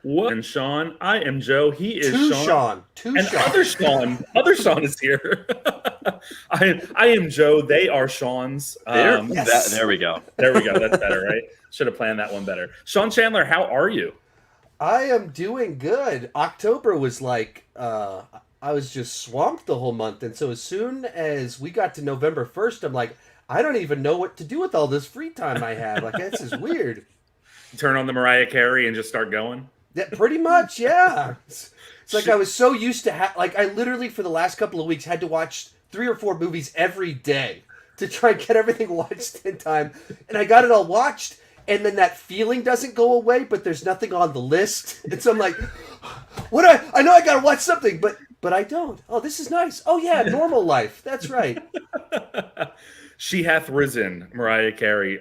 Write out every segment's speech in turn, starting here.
What? And Sean, I am Joe. He is Sean. And Other Sean is here. I am Joe. They are Sean's. Yes. There we go. There we go. That's better, right? Should have planned that one better. Sean Chandler, how are you? I am doing good. October was like, I was just swamped the whole month. And so as soon as we got to November 1st, I'm like, I don't even know what to do with all this free time I have. Like, this is weird. Turn on the Mariah Carey and just start going? Yeah, pretty much, yeah. It's like I was so used to, I literally for the last couple of weeks had to watch 3 or 4 movies every day to try and get everything watched in time. And I got it all watched, and then that feeling doesn't go away, but there's nothing on the list. And so I'm like, I know I got to watch something, but I don't. Oh, this is nice. Oh, yeah, normal life. That's right. She hath risen, Mariah Carey.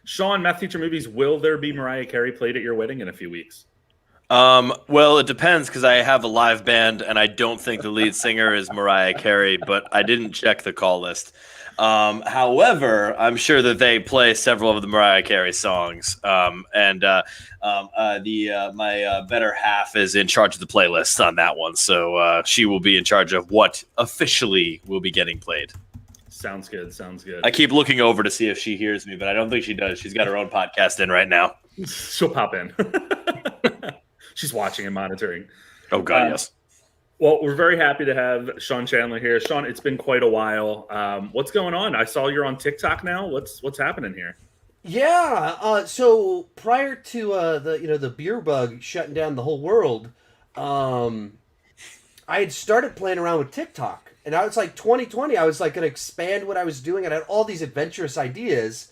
Sean, Math Teacher Movies, will there be Mariah Carey played at your wedding in a few weeks? Well, it depends because I have a live band and I don't think the lead singer is Mariah Carey, but I didn't check the call list. However, I'm sure that they play several of the Mariah Carey songs. My better half is in charge of the playlist on that one. So, she will be in charge of what officially will be getting played. Sounds good. I keep looking over to see if she hears me, but I don't think she does. She's got her own podcast in right now. She'll pop in. She's watching and monitoring. Oh, God, yes. Well, we're very happy to have Sean Chandler here. Sean, it's been quite a while. What's going on? I saw you're on TikTok now. What's happening here? Yeah. So prior to the beer bug shutting down the whole world, I had started playing around with TikTok. And I was like 2020, I was like going to expand what I was doing. And I had all these adventurous ideas.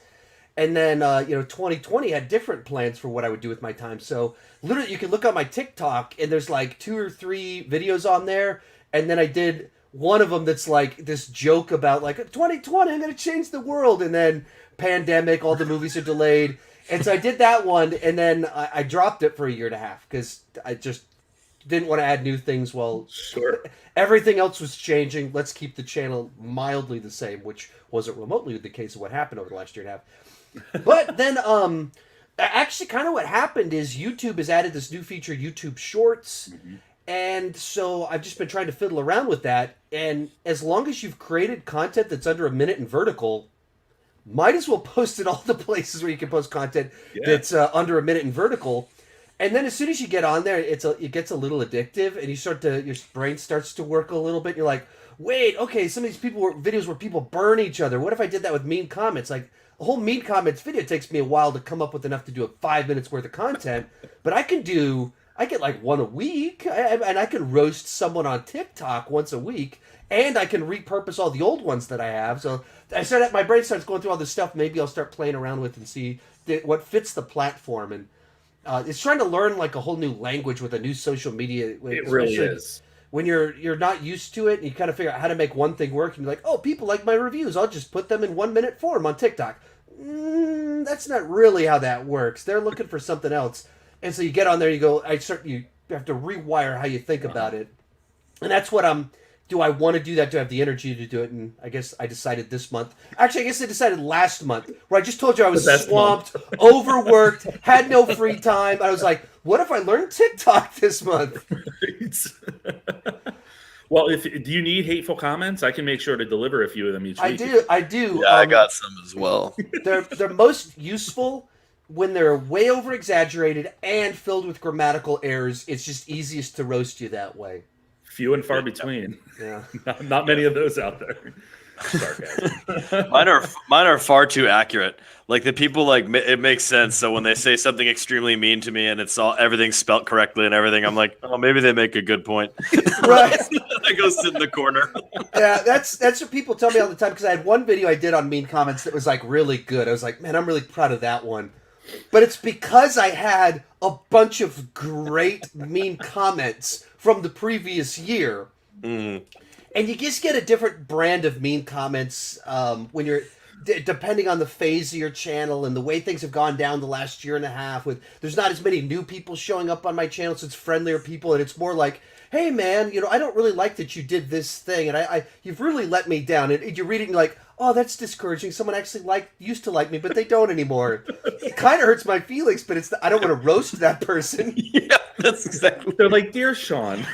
And then, 2020 had different plans for what I would do with my time. So literally you can look on my TikTok and there's like 2 or 3 videos on there. And then I did one of them that's like this joke about like 2020, I'm going to change the world. And then pandemic, all the movies are delayed. And so I did that one. And then I dropped it for a year and a half because I just didn't want to add new things. Well, sure. Everything else was changing. Let's keep the channel mildly the same, which wasn't remotely the case of what happened over the last year and a half. But then, actually, kind of what happened is YouTube has added this new feature, YouTube Shorts. Mm-hmm. And so I've just been trying to fiddle around with that. And as long as you've created content that's under a minute in vertical, might as well post it all the places where you can post content that's under a minute in vertical. And then as soon as you get on there, it gets a little addictive, and your brain starts to work a little bit. You're like, wait, okay, some of these videos where people burn each other. What if I did that with mean comments? Like, a whole mean comments video takes me a while to come up with enough to do 5 minutes worth of content, but I get like one a week, and I can roast someone on TikTok once a week, and I can repurpose all the old ones that I have. So my brain starts going through all this stuff. Maybe I'll start playing around with and see what fits the platform. And it's trying to learn like a whole new language with a new social media. It really is. When you're not used to it, and you kind of figure out how to make one thing work, and you're like, oh, people like my reviews. I'll just put them in 1 minute form on TikTok. That's not really how that works. They're looking for something else. And so you get on there, you have to rewire how you think about it. And that's what do I want to do that? Do I have the energy to do it? And I guess I decided this month. Actually, I guess I decided last month, where I just told you I was swamped, overworked, had no free time. I was like, what if I learned TikTok this month? Well, do you need hateful comments? I can make sure to deliver a few of them each week. I do. Yeah, I got some as well. They're most useful when they're way over exaggerated and filled with grammatical errors. It's just easiest to roast you that way. Few and far between. Yeah, not many of those out there. Sarcasm. Mine are far too accurate. Like the people, like it makes sense. So when they say something extremely mean to me and everything's spelt correctly and everything, I'm like, oh, maybe they make a good point. Right. I go sit in the corner. Yeah, that's what people tell me all the time, because I had one video I did on mean comments that was like really good. I was like, man, I'm really proud of that one. But it's because I had a bunch of great mean comments from the previous year. Mm. And you just get a different brand of mean comments when you're, depending on the phase of your channel and the way things have gone down the last year and a half. There's not as many new people showing up on my channel, so it's friendlier people, and it's more like, hey man, I don't really like that you did this thing, and you've really let me down. And you're reading like, oh, that's discouraging. Someone actually used to like me, but they don't anymore. It kind of hurts my feelings, but I don't want to roast that person. Yeah, that's exactly. They're like, dear Sean,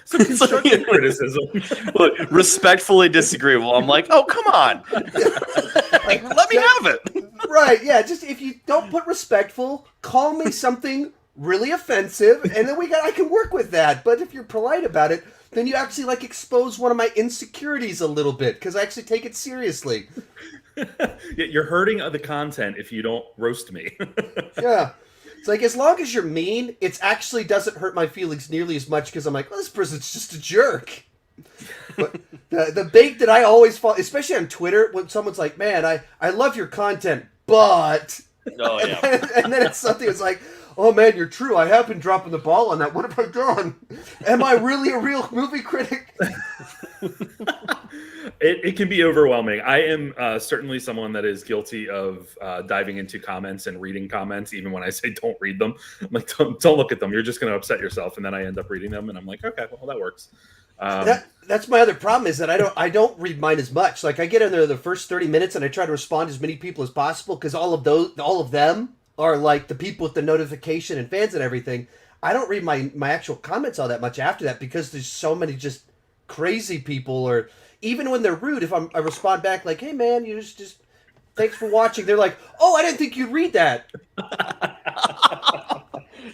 some constructive criticism. Look, respectfully disagree. Well, I'm like, oh, come on. Like, let me have it. Right, yeah, just if you don't put respectful, call me something really offensive, and then I can work with that. But if you're polite about it, then you actually like expose one of my insecurities a little bit, because I actually take it seriously. You're hurting the content if you don't roast me. Yeah. It's like, as long as you're mean, it actually doesn't hurt my feelings nearly as much, because I'm like, well, this person's just a jerk. But the bait that I always fall, especially on Twitter, when someone's like, man, I love your content, but... Oh, yeah. and then it's something that's like, oh man, you're true. I have been dropping the ball on that. What have I done? Am I really a real movie critic? It can be overwhelming. I am certainly someone that is guilty of diving into comments and reading comments, even when I say don't read them. I'm like, don't look at them. You're just going to upset yourself. And then I end up reading them, and I'm like, okay, well, that works. That's my other problem, is that I don't read mine as much. Like, I get in there the first 30 minutes and I try to respond to as many people as possible, because all of them are like the people with the notification and fans and everything. I don't read my actual comments all that much after that, because there's so many just crazy people, or even when they're rude, if I respond back like, hey man, you just thanks for watching, they're like, oh, I didn't think you'd read that.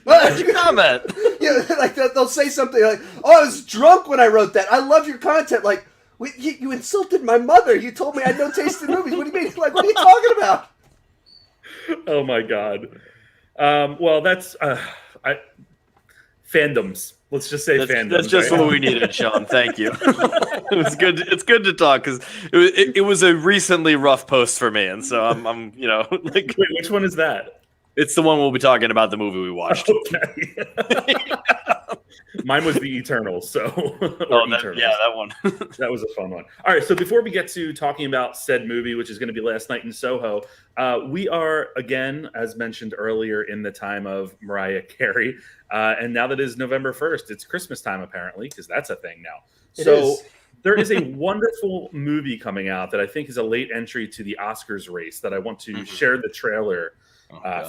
What'd you comment? Yeah, like they'll say something like, oh, I was drunk when I wrote that. I love your content. Like, you insulted my mother. You told me I had no taste in movies. What do you mean? Like, what are you talking about? Oh my God. Well, that's fandoms. Let's just say fandoms. That's just right? what we needed, Sean. Thank you. It was good. It's good to talk, because it was a recently rough post for me, and so I'm like, Wait, which one is that? it's the one we'll be talking about, the movie we watched. Okay. Mine was The Eternals. So, Eternals. Yeah, that one. That was a fun one. All right, so before we get to talking about said movie, which is going to be Last Night in Soho, we are, again, as mentioned earlier, in the time of Mariah Carey. And now that it is November 1st, it's Christmas time, apparently, because that's a thing now. There is a wonderful movie coming out that I think is a late entry to the Oscars race that I want to share the trailer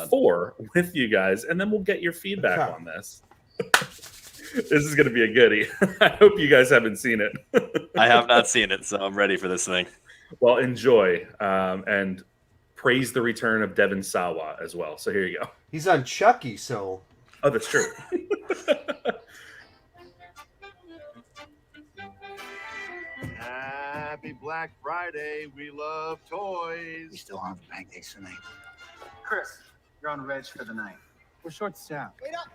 for with you guys, and then we'll get your feedback on this. This is going to be a goodie. I hope you guys haven't seen it. I have not seen it, so I'm ready for this thing. Well, enjoy and praise the return of Devin Sawa as well. So here you go. He's on Chucky, so... Oh, that's true. Happy Black Friday. We love toys. We still on the pancakes tonight. Chris, you're on Reg for the night. We're short staffed. Wait up.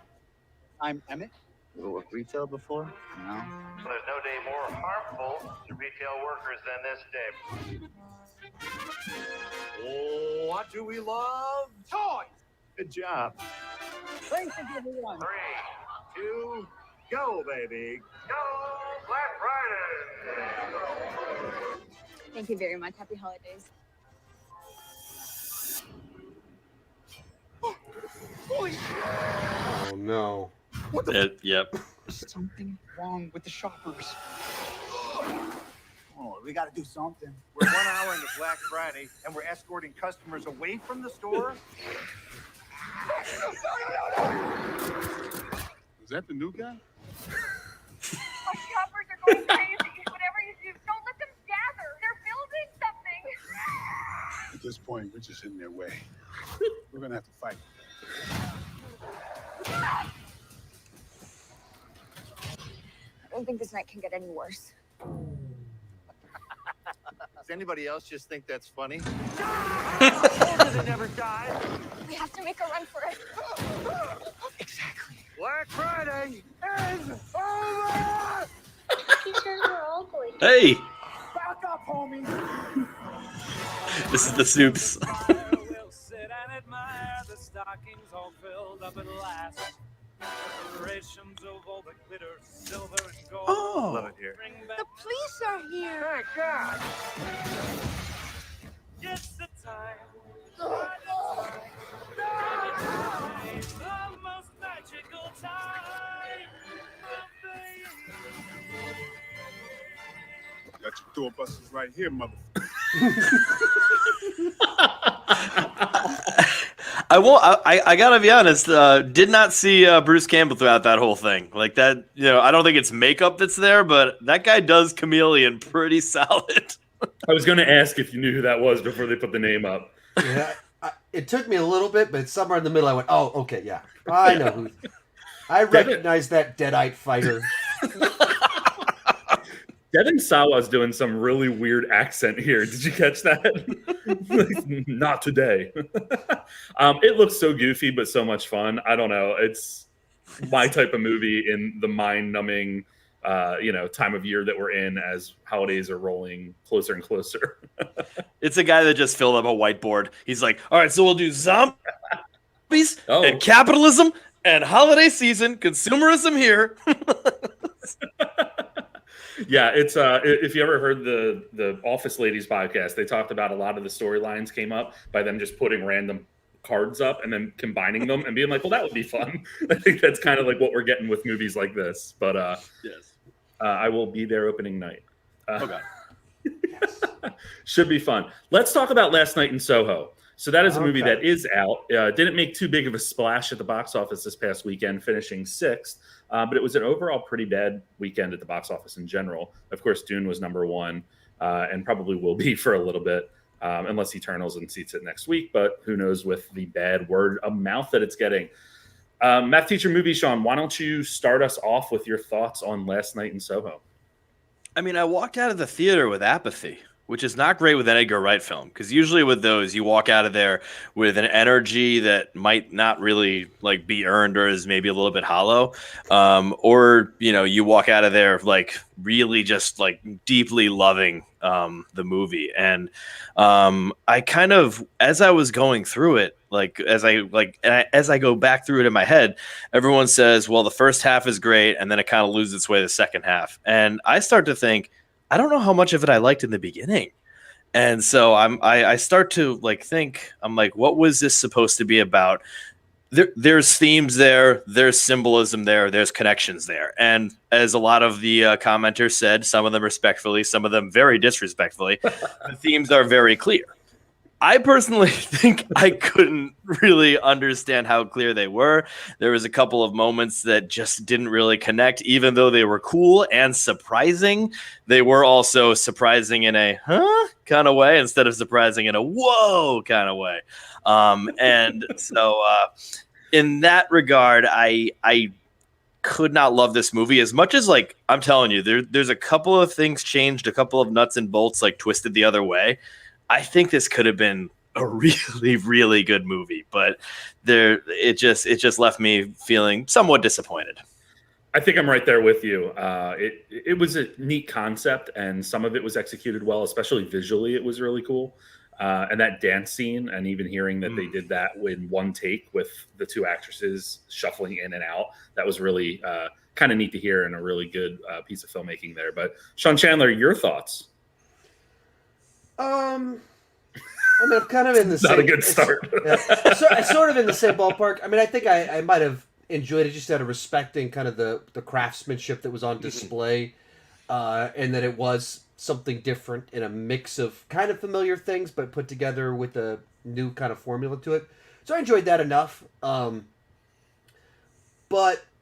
I'm Emmett. You worked retail before? No. There's no day more harmful to retail workers than this day. What do we love? Toys. Good job. Thanks, everyone. 3, 2, go, baby. Go, Black Friday. Thank you very much. Happy holidays. Oh, no. Yep. Something wrong with the shoppers. Oh, we gotta do something. We're 1 hour into Black Friday, and we're escorting customers away from the store. Is that the new guy? Our shoppers are going crazy. Whatever you do, don't let them gather. They're building something. At this point, we're just in their way. We're gonna have to fight. I don't think this night can get any worse. Does anybody else just think that's funny? They never die. We have to make a run for it. Exactly. Black Friday is over! Teachers are ugly. Hey, Back up, homie. this is the soups. We'll sit and admire the stockings all filled up at last. Decorations of all the glitter, silver and gold. Oh. Love it here. Bring back The police are here. Thank God. it's the time. The most magical time of the year. Got your door busters right here, mother. I won't. I gotta be honest. Did not see Bruce Campbell throughout that whole thing. Like that, I don't think it's makeup that's there, but that guy does chameleon pretty solid. I was going to ask if you knew who that was before they put the name up. Yeah, it took me a little bit, but somewhere in the middle, I went, "Oh, okay, yeah, I know who." I recognize that Deadite fighter. Devin Sawa's doing some really weird accent here. Did you catch that? Not today. It looks so goofy, but so much fun. I don't know. It's my type of movie in the mind-numbing, time of year that we're in as holidays are rolling closer and closer. It's a guy that just filled up a whiteboard. He's like, all right, so we'll do zombies and capitalism and holiday season, consumerism here. Yeah, it's if you ever heard the Office Ladies podcast, they talked about a lot of the storylines came up by them just putting random cards up and then combining them and being like, well, that would be fun. I think that's kind of like what we're getting with movies like this. But yes, I will be there opening night. Okay. Yes. Should be fun. Let's talk about Last Night in Soho. So that is a movie Okay. that is out. Didn't make too big of a splash at the box office this past weekend, finishing 6th. But it was an overall pretty bad weekend at the box office in general. Of course, Dune was number 1 and probably will be for a little bit, unless Eternals unseats it next week. But who knows with the bad word of mouth that it's getting. Math teacher movie, Sean, why don't you start us off with your thoughts on Last Night in Soho? I mean, I walked out of the theater with apathy, which is not great with an Edgar Wright film, because usually with those, you walk out of there with an energy that might not really like be earned or is maybe a little bit hollow, or you walk out of there like really just like deeply loving the movie. And I kind of, as I was going through it, as I go back through it in my head, everyone says, well, the first half is great, and then it kind of loses its way the second half, and I start to think, I don't know how much of it I liked in the beginning. And so I start to think, I'm like, what was this supposed to be about? There's themes there, there's symbolism there, there's connections there. And as a lot of the commenters said, some of them respectfully, some of them very disrespectfully, the themes are very clear. I personally think I couldn't really understand how clear they were. There was a couple of moments that just didn't really connect, even though they were cool and surprising. They were also surprising in a kind of way instead of surprising in a whoa kind of way. And so in that regard, I could not love this movie as much as I'm telling you, there's a couple of things changed, a couple of nuts and bolts twisted the other way. I think this could have been a really, really good movie, but it just left me feeling somewhat disappointed. I think I'm right there with you. It was a neat concept, and some of it was executed well, especially visually. It was really cool. And that dance scene, and even hearing that they did that in one take with the two actresses shuffling in and out, that was really kind of neat to hear, and a really good piece of filmmaking there. But Sean Chandler, your thoughts? I'm kind of in the same. Not a good start. Sort of in the same ballpark. I mean, I think I might have enjoyed it just out of respecting kind of the craftsmanship that was on display, and that it was something different in a mix of kind of familiar things, but put together with a new kind of formula to it. So I enjoyed that enough. But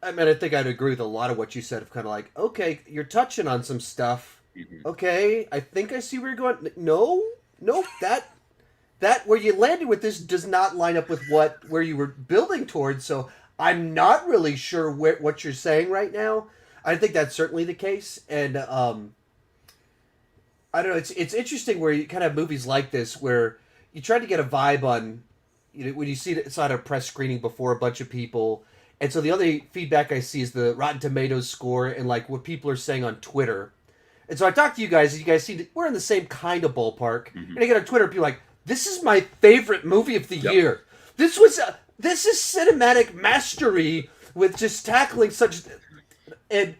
I mean, I think I'd agree with a lot of what you said of kind of okay, you're touching on some stuff. Okay, I think I see where you're going. No, that where you landed with this does not line up with where you were building towards. So I'm not really sure what you're saying right now. I think that's certainly the case, and I don't know. It's interesting where you kind of have movies like this where you try to get a vibe on, when you see it's on a press screening before a bunch of people, and so the other feedback I see is the Rotten Tomatoes score and what people are saying on Twitter. And so I talked to you guys, and you guys see that we're in the same kind of ballpark. And I get on Twitter, people this is my favorite movie of the year. This is cinematic mastery with just tackling such, and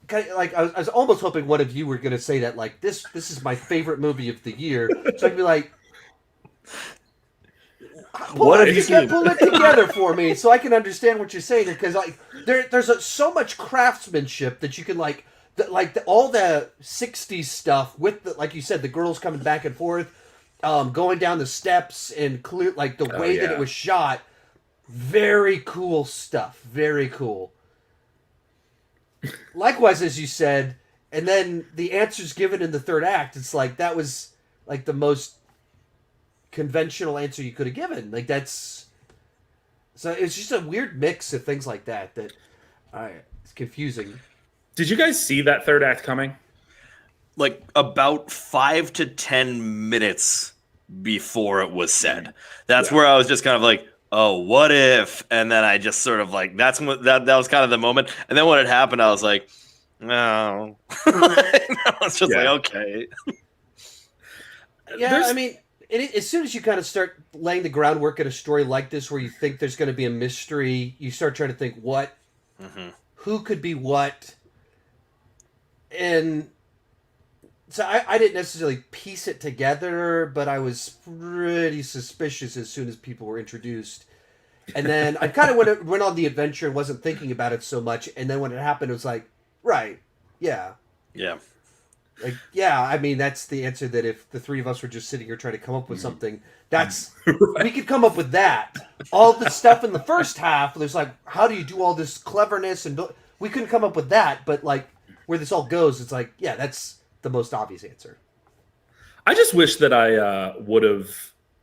kind of I was almost hoping one of you were going to say that this is my favorite movie of the year. So I'd be pull it together for me so I can understand what you're saying, because there's so much craftsmanship that you can all the 60s stuff with like you said, the girls coming back and forth, going down the steps, and clear like the way that it was shot. Very cool stuff. Very cool. Likewise, as you said, and then the answers given in the third act, it's like that was like the most conventional answer you could have given. Like that's so it's just a weird mix of things like that it's confusing. Did you guys see that third act coming? Like about 5 to 10 minutes before it was said. That's where I was just kind of like, oh, what if? And then I just sort of like, that was kind of the moment. And then when it happened, I was like, no. I was just like, okay. Yeah, I mean, as soon as you kind of start laying the groundwork in a story like this, where you think there's going to be a mystery, you start trying to think who could be what. And so I didn't necessarily piece it together, but I was pretty suspicious as soon as people were introduced. And then I kind of went on the adventure and wasn't thinking about it so much. And then when it happened, it was like, right, yeah. Yeah. Like, yeah, I mean, that's the answer that if the three of us were just sitting here trying to come up with something, that's, we could come up with that. All the stuff in the first half, there's like, how do you do all this cleverness? And we couldn't come up with that, but like, where this all goes, it's like, yeah, that's the most obvious answer. I just wish that I would have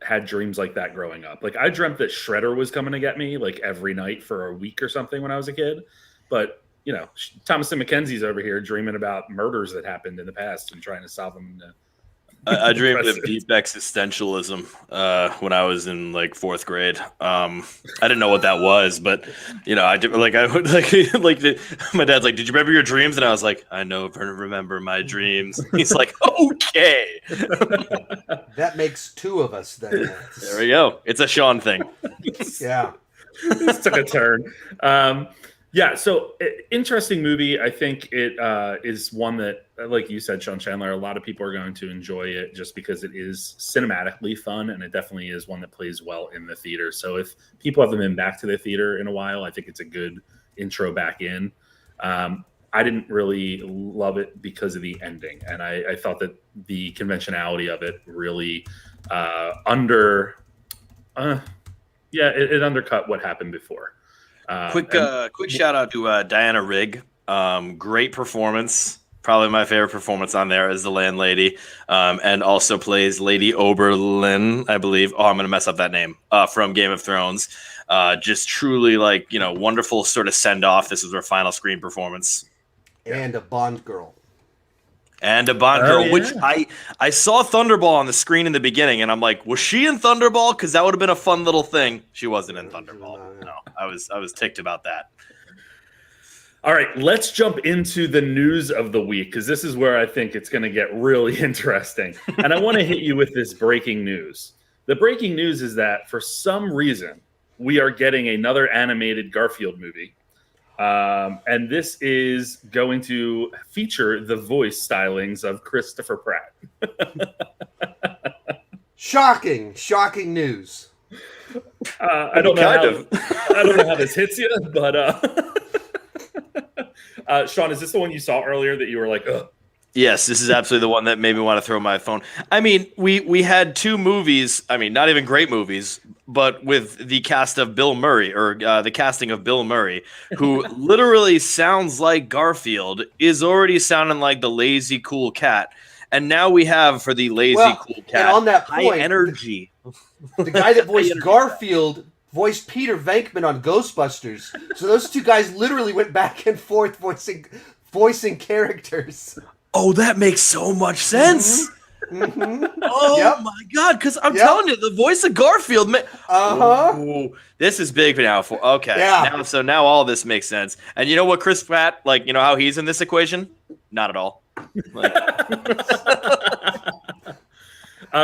had dreams like that growing up. Like I dreamt that Shredder was coming to get me like every night for a week or something when I was a kid. But, you know, Thomas and Mackenzie's over here dreaming about murders that happened in the past and trying to solve them. I dreamed of deep existentialism when I was in like 4th grade. I didn't know what that was, but you know, my dad's like, "Did you remember your dreams?" And I was like, "I know, remember my dreams." He's like, "Okay." That makes 2 of us then. There we go. It's a Sean thing. Yeah. This took a turn. Yeah, so interesting movie. I think it is one that, like you said, Sean Chandler, a lot of people are going to enjoy it just because it is cinematically fun, and it definitely is one that plays well in the theater. So if people haven't been back to the theater in a while, I think it's a good intro back in. I didn't really love it because of the ending, and I thought that the conventionality of it really it undercut what happened before. Quick shout out to Diana Rigg. Great performance. Probably my favorite performance on there as the landlady, and also plays Lady Oberlin, I believe. Oh, I'm going to mess up that name, from Game of Thrones. Just truly like, you know, wonderful sort of send off. This is her final screen performance. And a Bond girl. Which I saw Thunderball on the screen in the beginning, and I'm like, was she in Thunderball? Because that would have been a fun little thing. She wasn't in Thunderball. No, I was ticked about that. All right, let's jump into the news of the week, because this is where I think it's going to get really interesting. And I want to hit you with this breaking news. The breaking news is that for some reason, we are getting another animated Garfield movie. And this is going to feature the voice stylings of Christopher Pratt. Shocking news. I don't know how this hits you, but Sean, is this the one you saw earlier that you were like, ugh? Yes, this is absolutely the one that made me want to throw my phone. I mean, we had 2 movies. I mean, not even great movies, but with the cast of Bill Murray, or the casting of Bill Murray, who literally sounds like Garfield, is already sounding like the lazy cool cat. And now we have for the lazy cool cat, and on that point, high energy. The guy that voiced Garfield voiced Peter Venkman on Ghostbusters. So those 2 guys literally went back and forth voicing characters. Oh, that makes so much sense. Mm-hmm. Oh my God! Because I'm telling you, the voice of Garfield. Ooh, this is big now. Okay. Yeah. Now all this makes sense. And you know what, Chris Pratt? Like, you know how he's in this equation? Not at all. Like...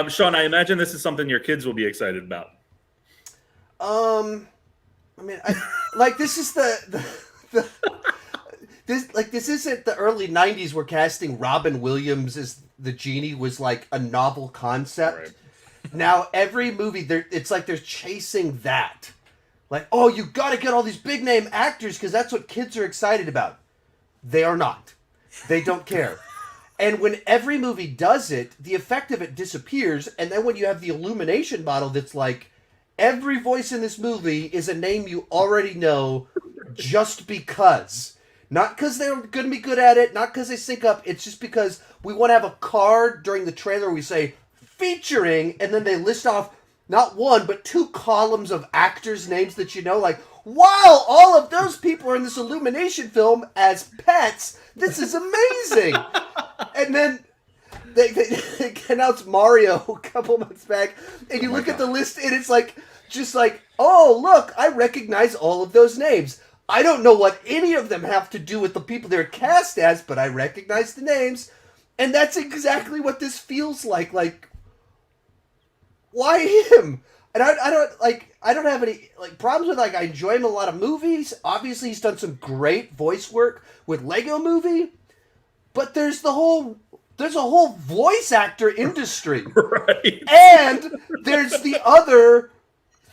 Sean, I imagine this is something your kids will be excited about. I mean, this is this isn't the early 90s where casting Robin Williams as the Genie was like a novel concept. Right. Now every movie it's like they're chasing that. Like, oh, you got to get all these big name actors because that's what kids are excited about. They are not. They don't care. And when every movie does it, the effect of it disappears. And then when you have the Illumination model that's like, every voice in this movie is a name you already know just because. Not because they're going to be good at it, not because they sync up. It's just because we want to have a card during the trailer where we say, featuring, and then they list off not one, but 2 columns of actors' names that you know. Like, wow, all of those people are in this Illumination film as pets. This is amazing. And then they announced Mario a couple months back, and you look at the list, and it's like, just like, oh, look, I recognize all of those names. I don't know what any of them have to do with the people they're cast as, but I recognize the names. And that's exactly what this feels like. Like, why him? And I don't have any problems with, I enjoy him in a lot of movies. Obviously, he's done some great voice work with Lego Movie. But there's a whole voice actor industry. Right. And there's the other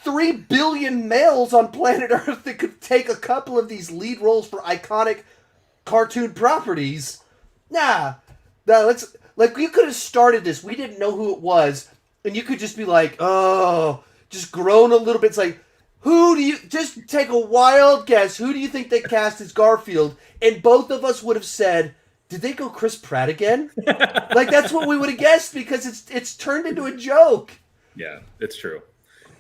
3 billion males on planet Earth that could take a couple of these lead roles for iconic cartoon properties. Nah, let's, you could have started this. We didn't know who it was. And you could just be like, oh, just groan a little bit. It's like, just take a wild guess. Who do you think they cast as Garfield? And both of us would have said, did they go Chris Pratt again? That's what we would have guessed, because it's turned into a joke. Yeah, it's true.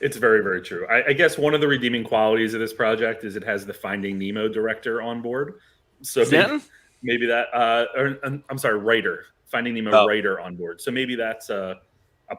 It's very, very true. I guess one of the redeeming qualities of this project is it has the Finding Nemo director on board. So maybe that, I'm sorry, writer. Finding Nemo writer on board. So maybe that's a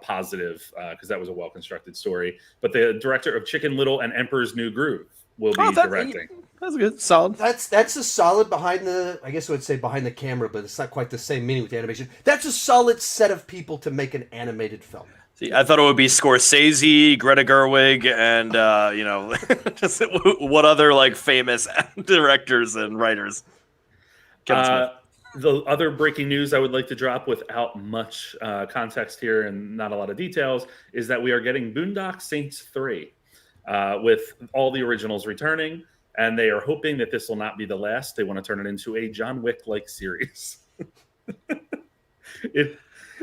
positive, because that was a well-constructed story. But the director of Chicken Little and Emperor's New Groove will be directing. That's good. Solid. That's a solid behind the, I guess I would say behind the camera, but it's not quite the same meaning with the animation. That's a solid set of people to make an animated film. See, I thought it would be Scorsese, Greta Gerwig, and just what other famous directors and writers. The other breaking news I would like to drop without much context here and not a lot of details is that we are getting Boondock Saints 3 with all the originals returning, and they are hoping that this will not be the last. They want to turn it into a John Wick-like series.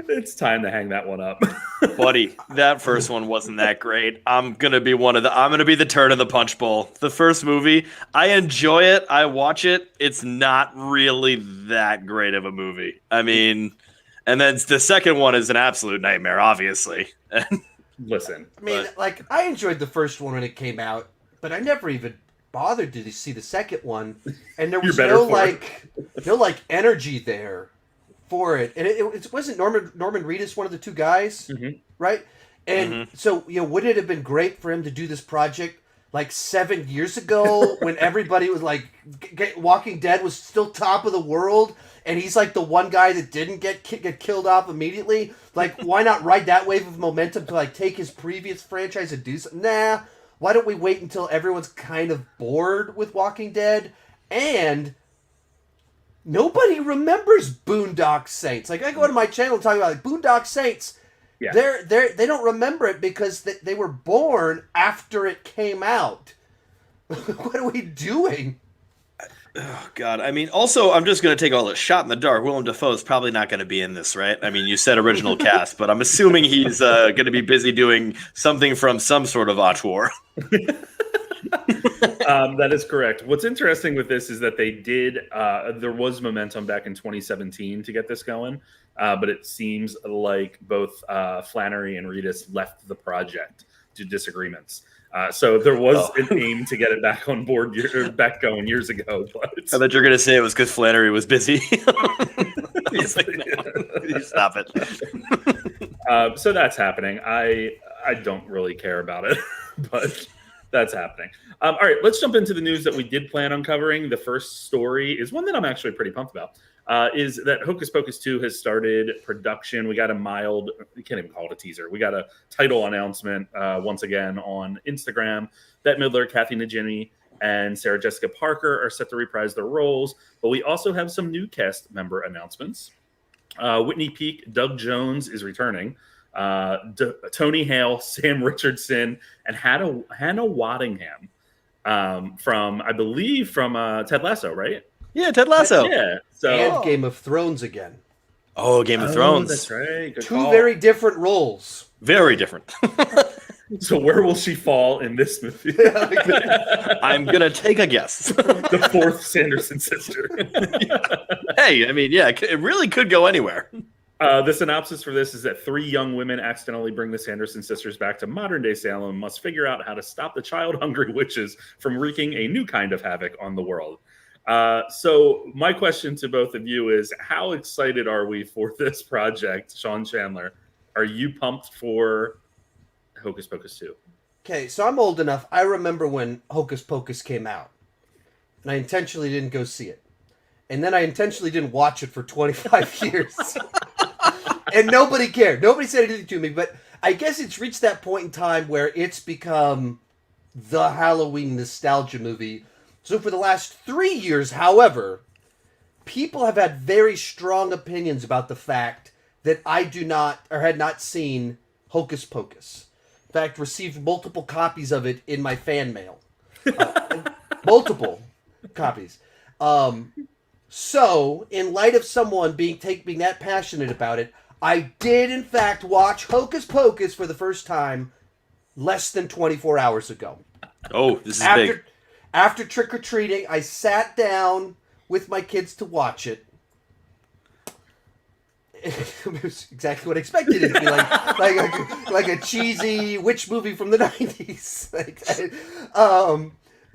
It's time to hang that one up. Buddy, that first one wasn't that great. I'm gonna be the turd in the punch bowl. The first movie, I enjoy it, I watch it. It's not really that great of a movie. I mean, and then the second one is an absolute nightmare, obviously. Listen, I mean, I enjoyed the first one when it came out, but I never even bothered to see the second one, and there was no energy there for it, and it wasn't Norman Reedus one of the 2 guys, right? And so would it have been great for him to do this project 7 years ago when everybody was Walking Dead was still top of the world, and he's the one guy that didn't get killed off immediately? Why not ride that wave of momentum to take his previous franchise and do something? Nah, why don't we wait until everyone's kind of bored with Walking Dead? And nobody remembers Boondock Saints. I go to my channel and talk about Boondock Saints. Yeah. They don't remember it because they were born after it came out. What are we doing? Oh, God. I mean, also, I'm just going to take all the shot in the dark. Willem Dafoe's probably not going to be in this, right? I mean, you said original cast, but I'm assuming he's going to be busy doing something from some sort of auteur. That is correct. What's interesting with this is that they did, there was momentum back in 2017 to get this going, but it seems like both Flannery and Reedus left the project due to disagreements. So there was an aim to get it back on board, back going years ago. But I thought you were going to say it was because Flannery was busy. Stop it. So that's happening. I don't really care about it, but that's happening. All right, let's jump into the news that we did plan on covering. The first story is one that I'm actually pretty pumped about. Is that Hocus Pocus 2 has started production. We got a mild, you can't even call it a teaser. We got a title announcement once again on Instagram. Bette Midler, Kathy Najimy, and Sarah Jessica Parker are set to reprise their roles. But we also have some new cast member announcements. Whitney Peak, Doug Jones is returning. Tony Hale, Sam Richardson, and Hannah Waddingham from Ted Lasso, right? Yeah, Ted Lasso. Yeah. So And Game of Thrones again. Oh, Game of Thrones. That's right. Good Two call. very different roles. Very different. So where will she fall in this movie? I'm gonna take a guess. The fourth Sanderson sister. Hey, I mean, yeah, it really could go anywhere. The synopsis for this is that 3 young women accidentally bring the Sanderson sisters back to modern-day Salem and must figure out how to stop the child-hungry witches from wreaking a new kind of havoc on the world. So my question to both of you is, how excited are we for this project, Sean Chandler? Are you pumped for Hocus Pocus 2? Okay, so I'm old enough. I remember when Hocus Pocus came out. And I intentionally didn't go see it. And then I intentionally didn't watch it for 25 years. And nobody cared. Nobody said anything to me. But I guess it's reached that point in time where it's become the Halloween nostalgia movie. So for the last 3 years, however, people have had very strong opinions about the fact that I do not, or had not seen Hocus Pocus. In fact, received multiple copies of it in my fan mail. Multiple copies. So, in light of someone being that passionate about it, I did in fact watch Hocus Pocus for the first time less than 24 hours ago. Oh, this is big. After trick-or-treating, I sat down with my kids to watch it. It was exactly what I expected it to be like a cheesy witch movie from the 90s.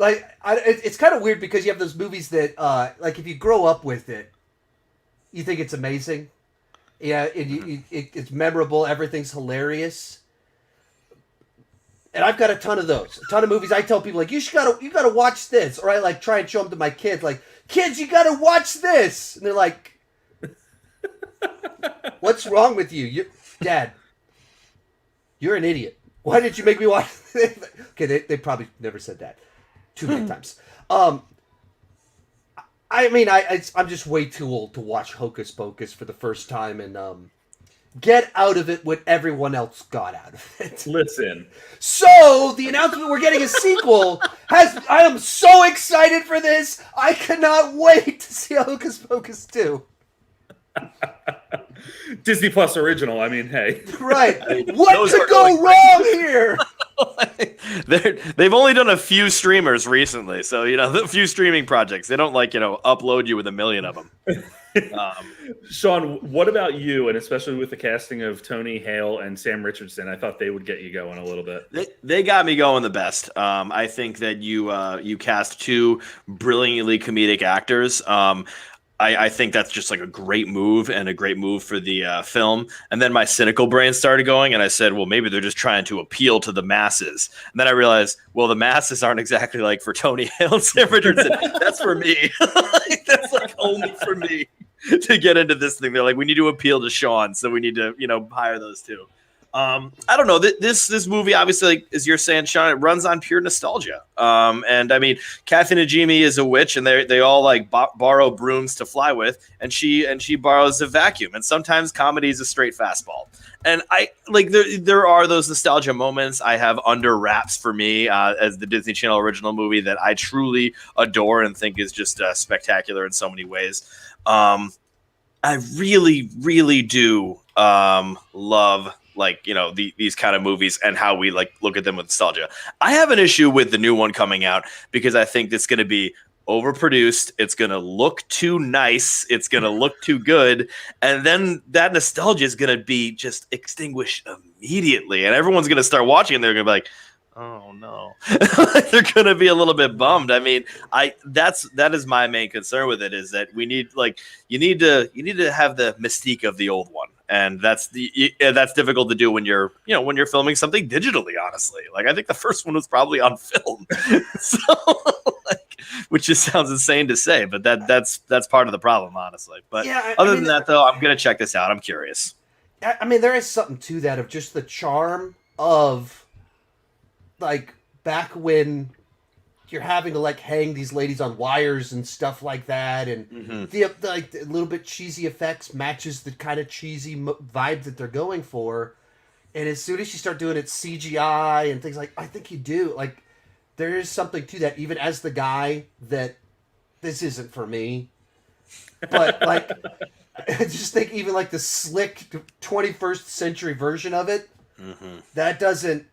It's kind of weird because you have those movies that, like, if you grow up with it, you think it's amazing. Yeah, it's memorable. Everything's hilarious. And I've got a ton of those. A ton of movies. I tell people, like, you gotta watch this. Or I, like, try and show them to my kids, like, kids, you gotta watch this. And they're like, what's wrong with you? Dad, you're an idiot. Why did you make me watch this? Okay, they probably never said that. Too many times. I mean, I'm just way too old to watch Hocus Pocus for the first time and get out of it what everyone else got out of it. Listen. So, the announcement we're getting a sequel I am so excited for this. I cannot wait to see Hocus Pocus 2. Disney Plus original. I mean, hey. Right. What could go wrong here? They've only done a few streamers recently, so a few streaming projects. They don't upload you with a million of them. Sean, what about you, and especially with the casting of Tony Hale and Sam Richardson? I thought they would get you going a little bit. They got me going the best. I think that you cast 2 brilliantly comedic actors. I think that's just like a great move and a great move for the film. And then my cynical brain started going, and I said, well, maybe they're just trying to appeal to the masses. And then I realized, well, the masses aren't exactly like for Tony Hale and Sam Richardson. That's for me. That's like only for me to get into this thing. They're like, we need to appeal to Sean, so we need to, hire those 2. I don't know. This movie, obviously, like, as you're saying, Sean, it runs on pure nostalgia. And I mean, Kathy Najimy is a witch, and they all like borrow brooms to fly with, and she borrows a vacuum. And sometimes comedy is a straight fastball. And I like there are those nostalgia moments I have under wraps for me as the Disney Channel original movie that I truly adore and think is just spectacular in so many ways. I really, really do love these kind of movies and how we look at them with nostalgia. I have an issue with the new one coming out because I think it's going to be overproduced. It's going to look too nice. It's going to look too good. And then that nostalgia is going to be just extinguished immediately. And everyone's going to start watching and they're going to be like, oh no. They're going to be a little bit bummed. I mean, that is my main concern with it, is that we need you need to have the mystique of the old one. And that's difficult to do when you're filming something digitally, honestly. Like, I think the first one was probably on film. So which just sounds insane to say, but that's part of the problem, honestly. But yeah, other than that, though, I'm going to check this out. I'm curious. I mean, there is something to that, of just the charm of, like, back when you're having to, like, hang these ladies on wires and stuff like that, and the little bit cheesy effects matches the kind of cheesy vibe that they're going for. And as soon as you start doing it CGI and things, like, I think you do, like, there is something to that, even as the guy that this isn't for me. But like, I just think even like the slick 21st century version of it, that doesn't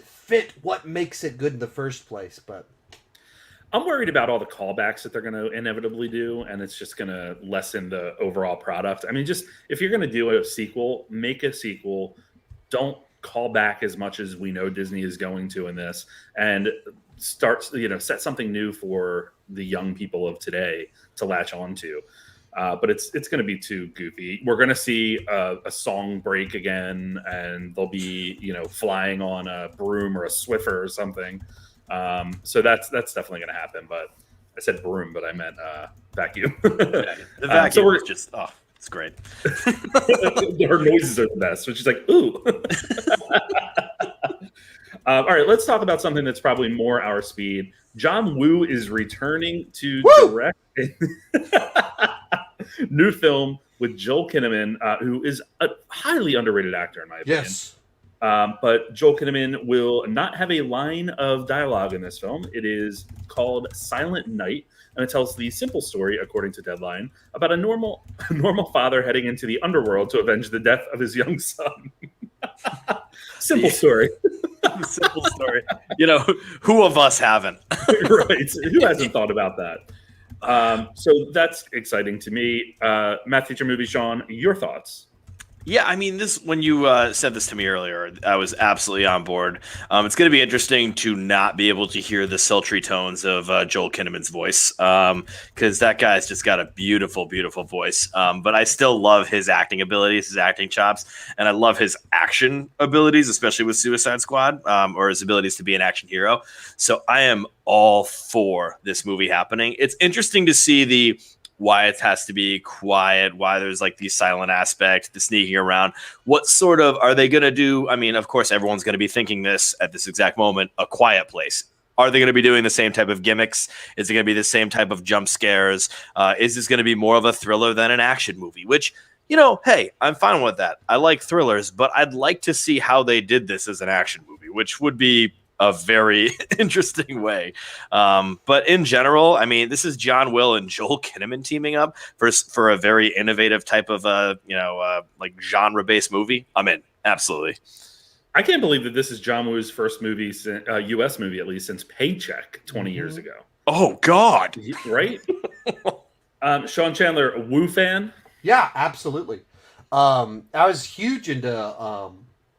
fit what makes it good in the first place. But I'm worried about all the callbacks that they're going to inevitably do, and it's just going to lessen the overall product. I mean, just if you're going to do a sequel, make a sequel. Don't call back as much as we know Disney is going to in this, and start, set something new for the young people of today to latch onto. But it's going to be too goofy. We're going to see a song break again, and they'll be flying on a broom or a Swiffer or something. So that's definitely going to happen. But I said broom, but I meant vacuum. The vacuum is just it's great. Her noises are the best. So she's like, ooh. All right, let's talk about something that's probably more our speed. John Woo is returning to direct a new film with Joel Kinnaman, who is a highly underrated actor in my opinion. yes, But Joel Kinnaman will not have a line of dialogue in this film. It is called Silent Night, and it tells the simple story, according to Deadline, about a normal father heading into the underworld to avenge the death of his young son. Simple story. Simple story. Who of us haven't? Right. Who hasn't thought about that? So that's exciting to me. Math Teacher Movie, Sean, your thoughts? Yeah, I mean, when you said this to me earlier, I was absolutely on board. It's going to be interesting to not be able to hear the sultry tones of Joel Kinnaman's voice, because that guy's just got a beautiful, beautiful voice. But I still love his acting abilities, his acting chops, and I love his action abilities, especially with Suicide Squad, or his abilities to be an action hero. So I am all for this movie happening. It's interesting to see why it has to be quiet, why there's like the silent aspect, the sneaking around. What sort of are they going to do? I mean, of course, everyone's going to be thinking this at this exact moment, A Quiet Place. Are they going to be doing the same type of gimmicks? Is it going to be the same type of jump scares? Is this going to be more of a thriller than an action movie? Which, hey, I'm fine with that. I like thrillers, but I'd like to see how they did this as an action movie, which would be a very interesting way. But in general, I mean, this is John Will and Joel Kinnaman teaming up for a very innovative type of like genre-based movie. I'm in. Absolutely. I can't believe that this is John Woo's first movie, U.S. movie at least, since Paycheck 20 years ago. Oh, God. Right? Sean Chandler, a Woo fan? yeah, absolutely. I was huge into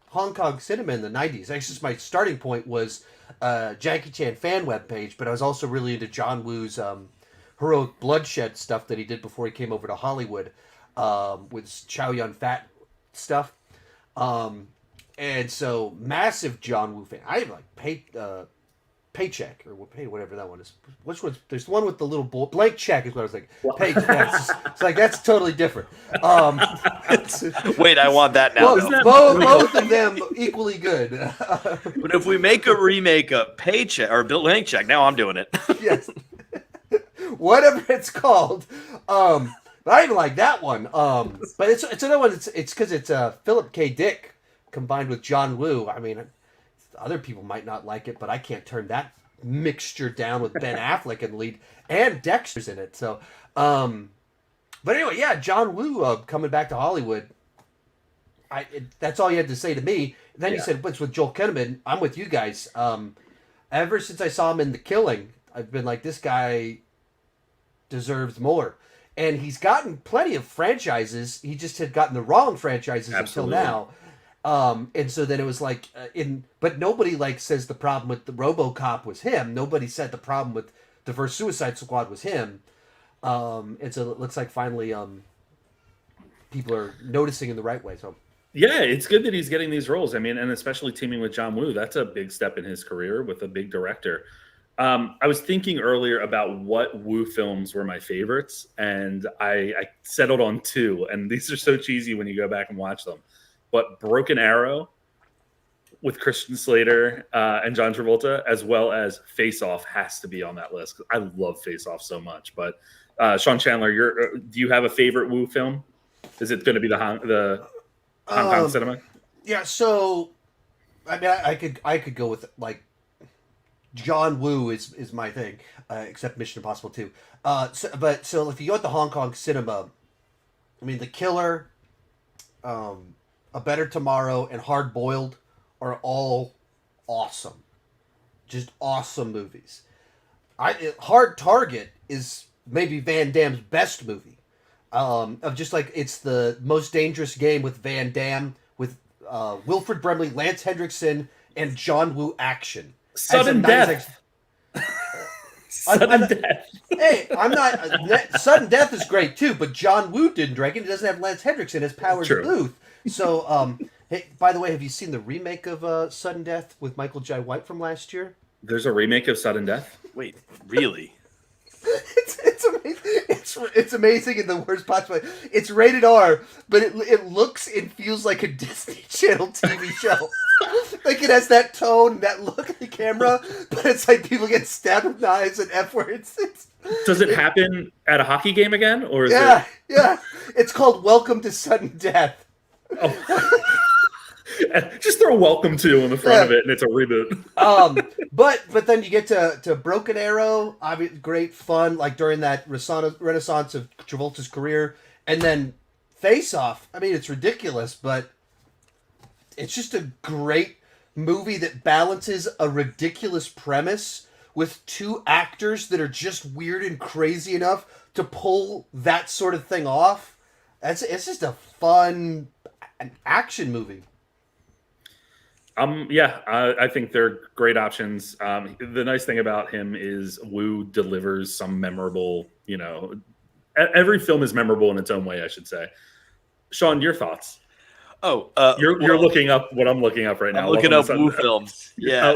Hong Kong cinema in the 90s. Actually, my starting point was Jackie Chan fan webpage, but I was also really into John Woo's heroic bloodshed stuff that he did before he came over to Hollywood with Chow Yun Fat stuff. And so, massive John Woo fan. I have like Paycheck, or whatever that one is. Which one's? There's the one with the little blank check is what I was like. Paycheck. It's like, that's totally different. Wait, I want that now. Both of them equally good. But if we make a remake of Paycheck or Blank Check, now I'm doing it. Yes. Whatever it's called. But I even like that one. But it's another one. It's because it's Philip K. Dick combined with John Woo. I mean, other people might not like it, but I can't turn that mixture down with Ben Affleck in the lead and Dexter's in it. So, but anyway, yeah, John Woo coming back to Hollywood. That's all you had to say to me. And then you said, what's with Joel Kinnaman? I'm with you guys. Ever since I saw him in The Killing, I've been like, this guy deserves more. And he's gotten plenty of franchises. He just had gotten the wrong franchises until now. And so then it was like, but nobody like says the problem with the RoboCop was him. Nobody said the problem with the first Suicide Squad was him. And so it looks like finally people are noticing in the right way. So yeah, it's good that he's getting these roles. I mean, and especially teaming with John Woo, that's a big step in his career with a big director. I was thinking earlier about what Woo films were my favorites, and I settled on two, and these are so cheesy when you go back and watch them. But Broken Arrow with Christian Slater and John Travolta, as well as Face Off, has to be on that list. I love Face Off so much. But Sean Chandler, do you have a favorite Woo film? Is it going to be the Hong Kong cinema? Yeah, so I mean, I could go with like John Woo is my thing, except Mission Impossible 2. So if you go at the Hong Kong cinema, I mean, The Killer, A Better Tomorrow, and Hard Boiled are all awesome. Just awesome movies. Hard Target is maybe Van Damme's best movie. Of just like, it's the most dangerous game with Van Damme, with Wilfred Brimley, Lance Hendrickson, and John Woo action. Sudden death. Sudden death. Hey, I'm not. Sudden Death is great too, but John Woo didn't direct it. It doesn't have Lance Hendrickson as Powers True. Booth. So, hey, by the way, have you seen the remake of Sudden Death with Michael Jai White from last year? There's a remake of Sudden Death? Wait, really? It's amazing. It's amazing in the worst possible way. It's rated R, but it looks and feels like a Disney Channel TV show. Like, it has that tone, that look at the camera, but it's like people get stabbed with knives and F words. Does it happen at a hockey game again, or is Yeah. It's called Welcome to Sudden Death. Oh. Just throw "Welcome to" on the front of it, and it's a reboot. But then you get to Broken Arrow, great fun, like during that renaissance of Travolta's career, and then Face Off. I mean, it's ridiculous, but it's just a great movie that balances a ridiculous premise with two actors that are just weird and crazy enough to pull that sort of thing off. It's just a fun action movie. I think they're great options. The nice thing about him is Wu delivers some memorable, every film is memorable in its own way, I should say. Sean, your thoughts? Oh, you're looking up what I'm looking up right now. I'm looking up Wu films. Yeah.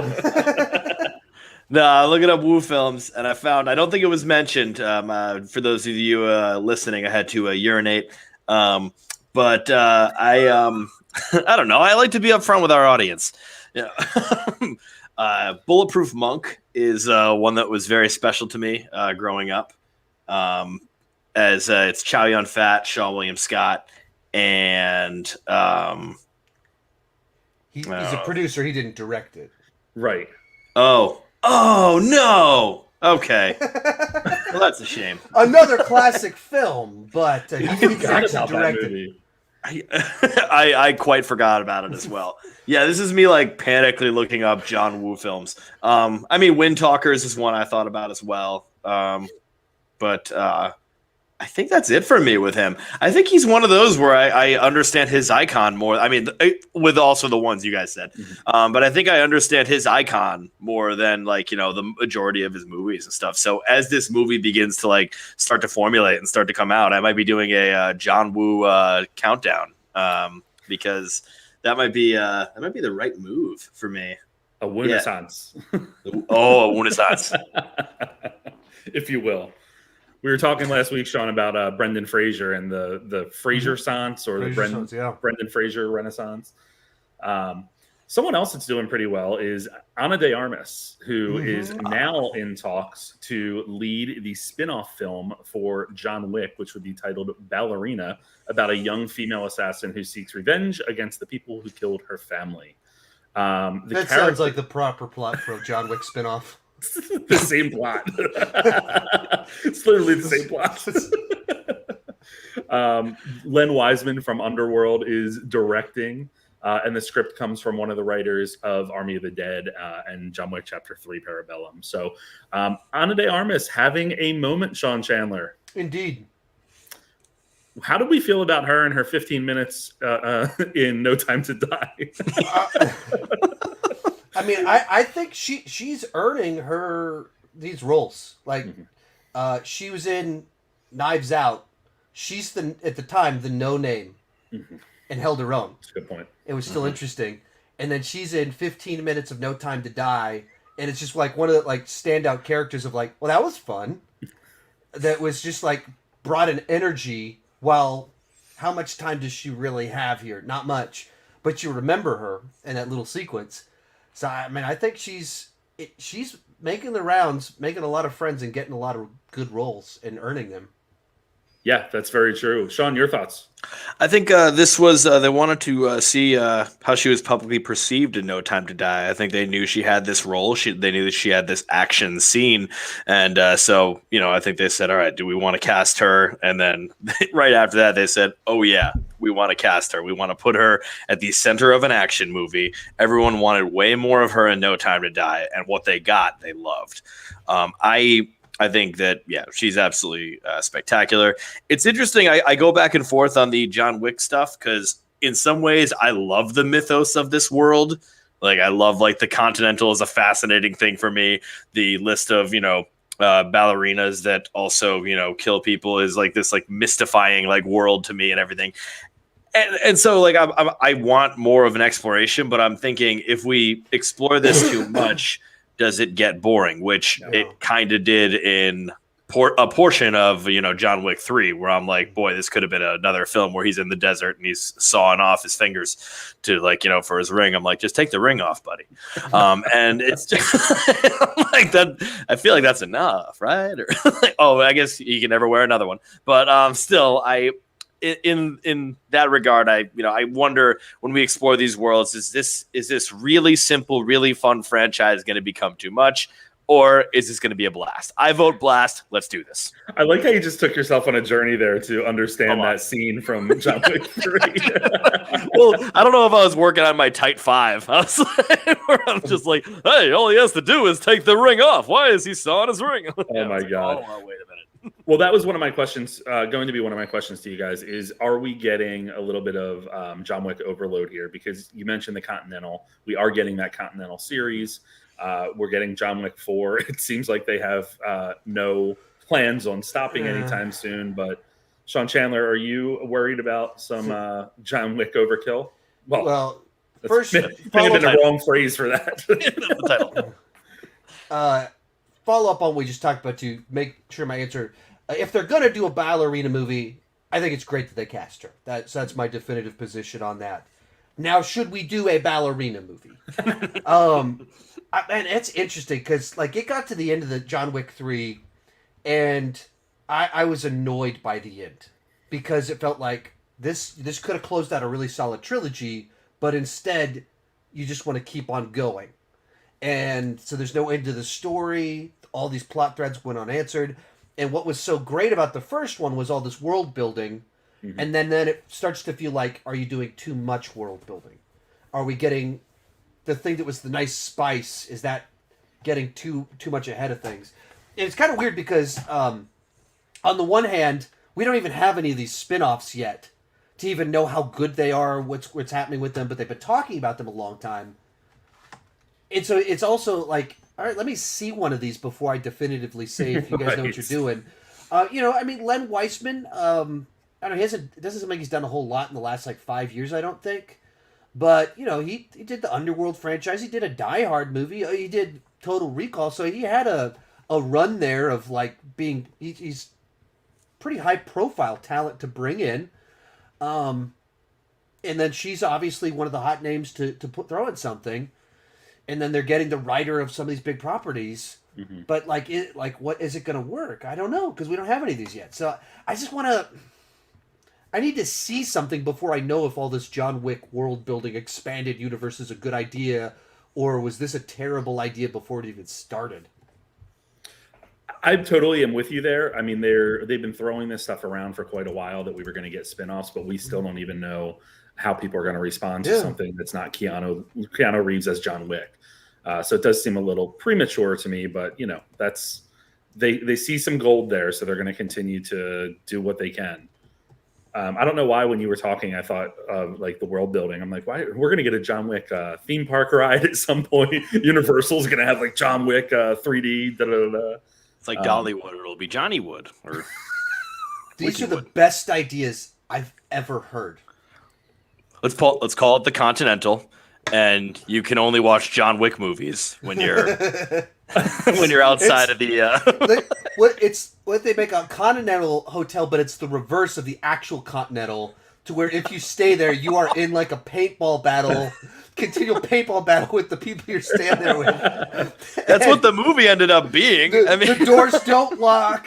No, I'm looking up Wu films, and I found, I don't think it was mentioned. For those of you listening, I had to urinate. But I don't know. I like to be upfront with our audience. Yeah. Bulletproof Monk is one that was very special to me growing up. As it's Chow Yun-fat, Sean William Scott, and he's a producer. He didn't direct it. Right. Oh no. Okay. Well, that's a shame. Another classic film, but he didn't about direct that it. movie. I quite forgot about it as well. Yeah, this is me like panically looking up John Woo films. I mean, Wind Talkers is one I thought about as well. But I think that's it for me with him. I think he's one of those where I understand his icon more. I mean, with also the ones you guys said. Mm-hmm. But I think I understand his icon more than the majority of his movies and stuff. So as this movie begins to start to formulate and start to come out, I might be doing a John Woo countdown because that might be the right move for me. A Renaissance. Oh, a Renaissance. If you will. We were talking last week, Sean, about Brendan Fraser and the Fraser-sance or the Brendan Fraser Renaissance. Someone else that's doing pretty well is Ana de Armas, who is now in talks to lead the spin-off film for John Wick, which would be titled Ballerina, about a young female assassin who seeks revenge against the people who killed her family. Sounds like the proper plot for a John Wick spin-off. The same plot. It's literally the same plot. Len Weissman from Underworld is directing, and the script comes from one of the writers of Army of the Dead and John Wick Chapter 3 Parabellum. So Ana de Armas having a moment, Sean Chandler. Indeed. How did we feel about her and her 15 minutes in No Time to Die? I mean, I think she's earning these roles. Like, she was in Knives Out. She's at the time the no name, and held her own. That's a good point. It was still interesting. And then she's in 15 minutes of No Time to Die, and it's just like one of the standout characters of well, that was fun. That was just brought an energy. While how much time does she really have here? Not much, but you remember her in that little sequence. So, I mean, I think she's making the rounds, making a lot of friends, and getting a lot of good roles and earning them. Yeah, that's very true. Sean, your thoughts? I think this was they wanted to see how she was publicly perceived in No Time to Die. I think they knew she had this role. They knew that she had this action scene, and so I think they said, "All right, do we want to cast her?" And then right after that, they said, "Oh yeah, we want to cast her. We want to put her at the center of an action movie." Everyone wanted way more of her in No Time to Die, and what they got, they loved. I think that, she's absolutely spectacular. It's interesting. I go back and forth on the John Wick stuff because in some ways I love the mythos of this world. Like I love like the Continental is a fascinating thing for me. The list of, ballerinas that also, kill people is like this like mystifying like world to me and everything. And so like I want more of an exploration, but I'm thinking if we explore this too much, does it get boring? Which it kind of did in a portion of John Wick 3, where I'm like, boy, this could have been another film where he's in the desert and he's sawing off his fingers to for his ring. I'm like, just take the ring off, buddy. And it's just like that. I feel like that's enough, right? Or I guess he can never wear another one. But still, in that regard, I wonder when we explore these worlds, is this really simple, really fun franchise going to become too much, or is this going to be a blast? I vote blast. Let's do this. I like how you just took yourself on a journey there to understand that scene from John Wick 3. Well, I don't know if I was working on my tight 5. I was where I'm just like, hey, all he has to do is take the ring off. Why is he sawing his ring? Oh my God. Wait a minute. Well, that was one of my questions, going to be one of my questions to you guys is, are we getting a little bit of John Wick overload here? Because you mentioned the Continental. We are getting that Continental series. We're getting John Wick 4. It seems like they have no plans on stopping anytime soon. But Sean Chandler, are you worried about some John Wick overkill? Well first, may have been a wrong phrase for that. The title. Follow up on what we just talked about to make sure my answer. If they're going to do a ballerina movie, I think it's great that they cast her. That's my definitive position on that. Now, should we do a ballerina movie? And it's interesting because like it got to the end of the John Wick 3 and I was annoyed by the end because it felt like this could have closed out a really solid trilogy, but instead you just want to keep on going. And so there's no end to the story. All these plot threads went unanswered. And what was so great about the first one was all this world building. Mm-hmm. And then it starts to feel like, are you doing too much world building? Are we getting the thing that was the nice spice? Is that getting too much ahead of things? And it's kind of weird because on the one hand, we don't even have any of these spin-offs yet to even know how good they are, what's happening with them. But they've been talking about them a long time. And so it's also like, all right, let me see one of these before I definitively say if you guys know what you're doing. Len Weissman, I don't know, it doesn't seem like he's done a whole lot in the last 5 years, I don't think. But, he did the Underworld franchise. He did a Die Hard movie. He did Total Recall. So he had a run there of being, he's pretty high profile talent to bring in. And then she's obviously one of the hot names to throw in something. And then they're getting the writer of some of these big properties. Mm-hmm. But what is it going to work? I don't know because we don't have any of these yet. So I just I need to see something before I know if all this John Wick world building expanded universe is a good idea, or was this a terrible idea before it even started? I totally am with you there. I mean, they've been throwing this stuff around for quite a while that we were going to get spinoffs, but we still don't even know how people are going to respond to something that's not Keanu Reeves as John Wick. So it does seem a little premature to me, but that's they see some gold there, so they're going to continue to do what they can. I don't know why when you were talking, I thought of the world building. I'm like, why we're going to get a John Wick theme park ride at some point. Universal's going to have John Wick 3D. Da, da, da. It's like Dollywood. It'll be Johnny Wood. Or these are the best ideas I've ever heard. Let's call it the Continental, and you can only watch John Wick movies when you're when you're outside of the. What they make a Continental hotel, but it's the reverse of the actual Continental, to where if you stay there, you are in a paintball battle, continual paintball battle with the people you're staying there with. That's what the movie ended up being. The doors don't lock.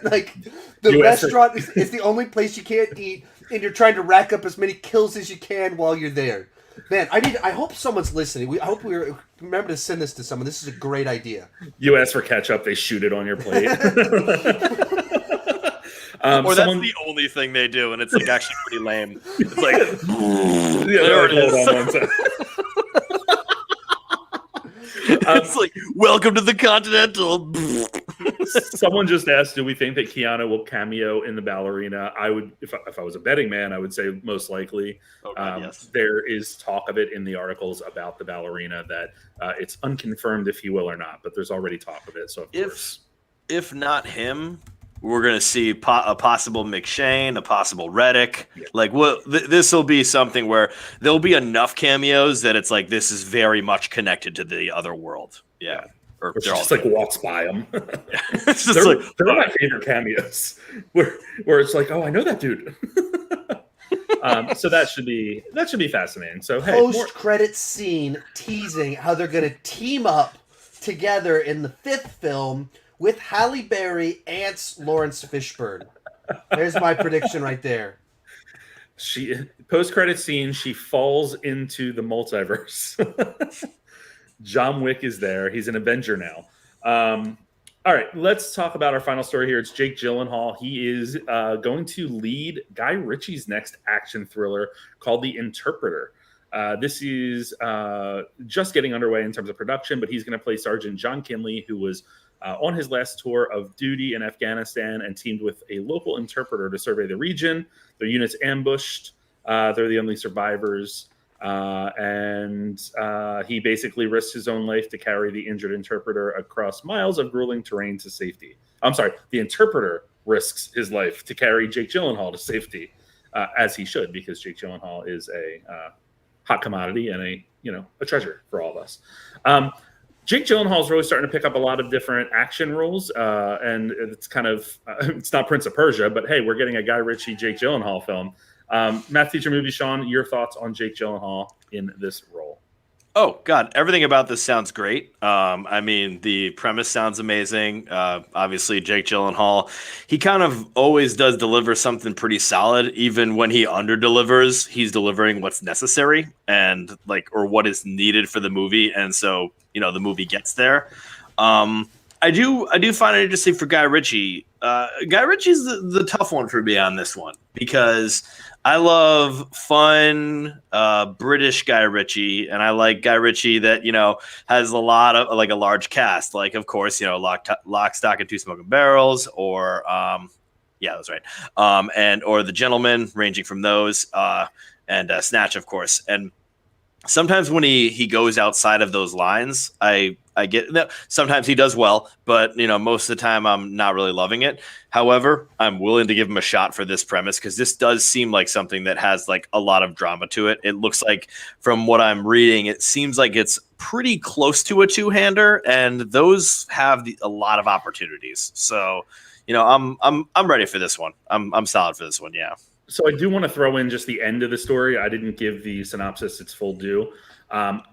Like the US restaurant is the only place you can't eat, and you're trying to rack up as many kills as you can while you're there. Man, I hope someone's listening. I hope we remember to send this to someone. This is a great idea. You ask for ketchup, they shoot it on your plate. Or that's the only thing they do, and it's like actually pretty lame. It's like, yeah, there it is. On one side. It's like, welcome to the Continental. Someone just asked, do we think that Keanu will cameo in the Ballerina? I would, if I was a betting man, I would say most likely. Oh, God, yes. There is talk of it in the articles about the Ballerina that it's unconfirmed if he will or not, but there's already talk of it. So of course, if not him, we're gonna see a possible McShane, a possible Reddick. Yeah. Like, this will be something where there'll be enough cameos that it's like this is very much connected to the other world. Yeah. Or which they're just all like walks by them. It's just they're my favorite cameos, where it's like, oh, I know that dude. So that should be fascinating. So hey, Post-credit scene teasing how they're going to team up together in the 5th film with Halle Berry and Lawrence Fishburne. There's my prediction right there. She post-credit scene, she falls into the multiverse. John Wick is there. He's an Avenger now. All right, let's talk about our final story here. It's Jake Gyllenhaal. He is going to lead Guy Ritchie's next action thriller called The Interpreter. This is just getting underway in terms of production, but he's going to play Sergeant John Kinley, who was on his last tour of duty in Afghanistan and teamed with a local interpreter to survey the region. Their unit's ambushed. They're the only survivors. And he basically risks his own life to carry the injured interpreter across miles of grueling terrain to safety. I'm sorry, the interpreter risks his life to carry Jake Gyllenhaal to safety, as he should, because Jake Gyllenhaal is a hot commodity and a treasure for all of us. Jake Gyllenhaal is really starting to pick up a lot of different action roles, and it's kind of it's not Prince of Persia, but hey, we're getting a Guy Ritchie, Jake Gyllenhaal film. Math Teacher Movie, Sean, your thoughts on Jake Gyllenhaal in this role? Oh, God, everything about this sounds great. I mean, the premise sounds amazing. Obviously, Jake Gyllenhaal, he kind of always does deliver something pretty solid. Even when he underdelivers, he's delivering what's necessary and or what is needed for the movie. And so, the movie gets there. I do find it interesting for Guy Ritchie. Guy Ritchie's the tough one for me on this one because I love fun British Guy Ritchie, and I like Guy Ritchie that has a lot of a large cast, of course Lock, Stock, and Two Smoking Barrels, or yeah, that's right, or The Gentleman, ranging from those, and Snatch, of course, and sometimes when he goes outside of those lines, I get that sometimes he does well, but most of the time I'm not really loving it. However, I'm willing to give him a shot for this premise because this does seem like something that has a lot of drama to it. It looks like, from what I'm reading, it seems like it's pretty close to a two-hander, and those have a lot of opportunities. So, I'm ready for this one. I'm solid for this one. Yeah. So I do want to throw in just the end of the story. I didn't give the synopsis its full due.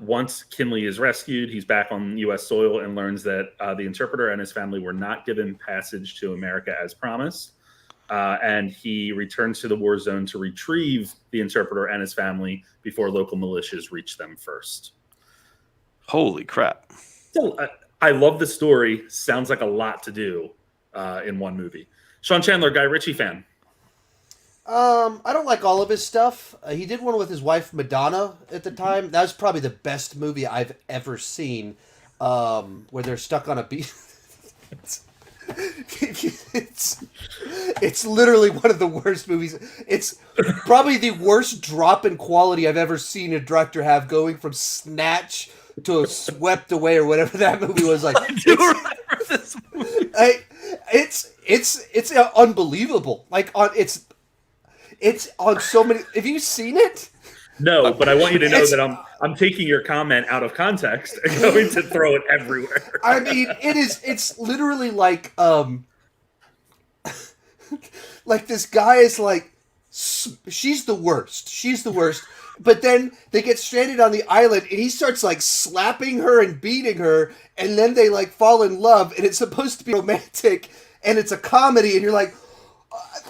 Once Kinley is rescued, he's back on U.S. soil and learns that the interpreter and his family were not given passage to America as promised. And he returns to the war zone to retrieve the interpreter and his family before local militias reach them first. Holy crap. So I love the story. Sounds like a lot to do in one movie. Sean Chandler, Guy Ritchie fan. I don't like all of his stuff. He did one with his wife Madonna at the time. That was probably the best movie I've ever seen, where they're stuck on a beach. It's literally one of the worst movies. It's probably the worst drop in quality I've ever seen a director have, going from Snatch to Swept Away or whatever that movie was like. I do remember this movie. It's unbelievable. It's on so many. Have you seen it? No, but I want you to know that I'm taking your comment out of context and going to throw it everywhere. I mean, it's literally like this guy is she's the worst. But then they get stranded on the island, and he starts slapping her and beating her, and then they fall in love, and it's supposed to be romantic. and it's a comedy, and you're like,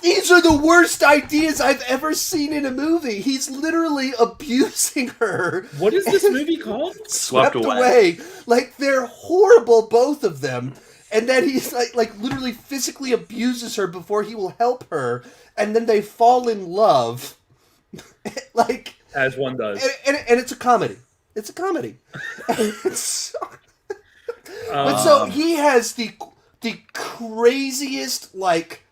these are the worst ideas I've ever seen in a movie. He's literally abusing her. What is this movie called? Swept Away. Like, they're horrible, both of them. And then he's like literally physically abuses her before he will help her. And then they fall in love. Like, as one does. And it's a comedy. It's a comedy. But so he has the craziest, like,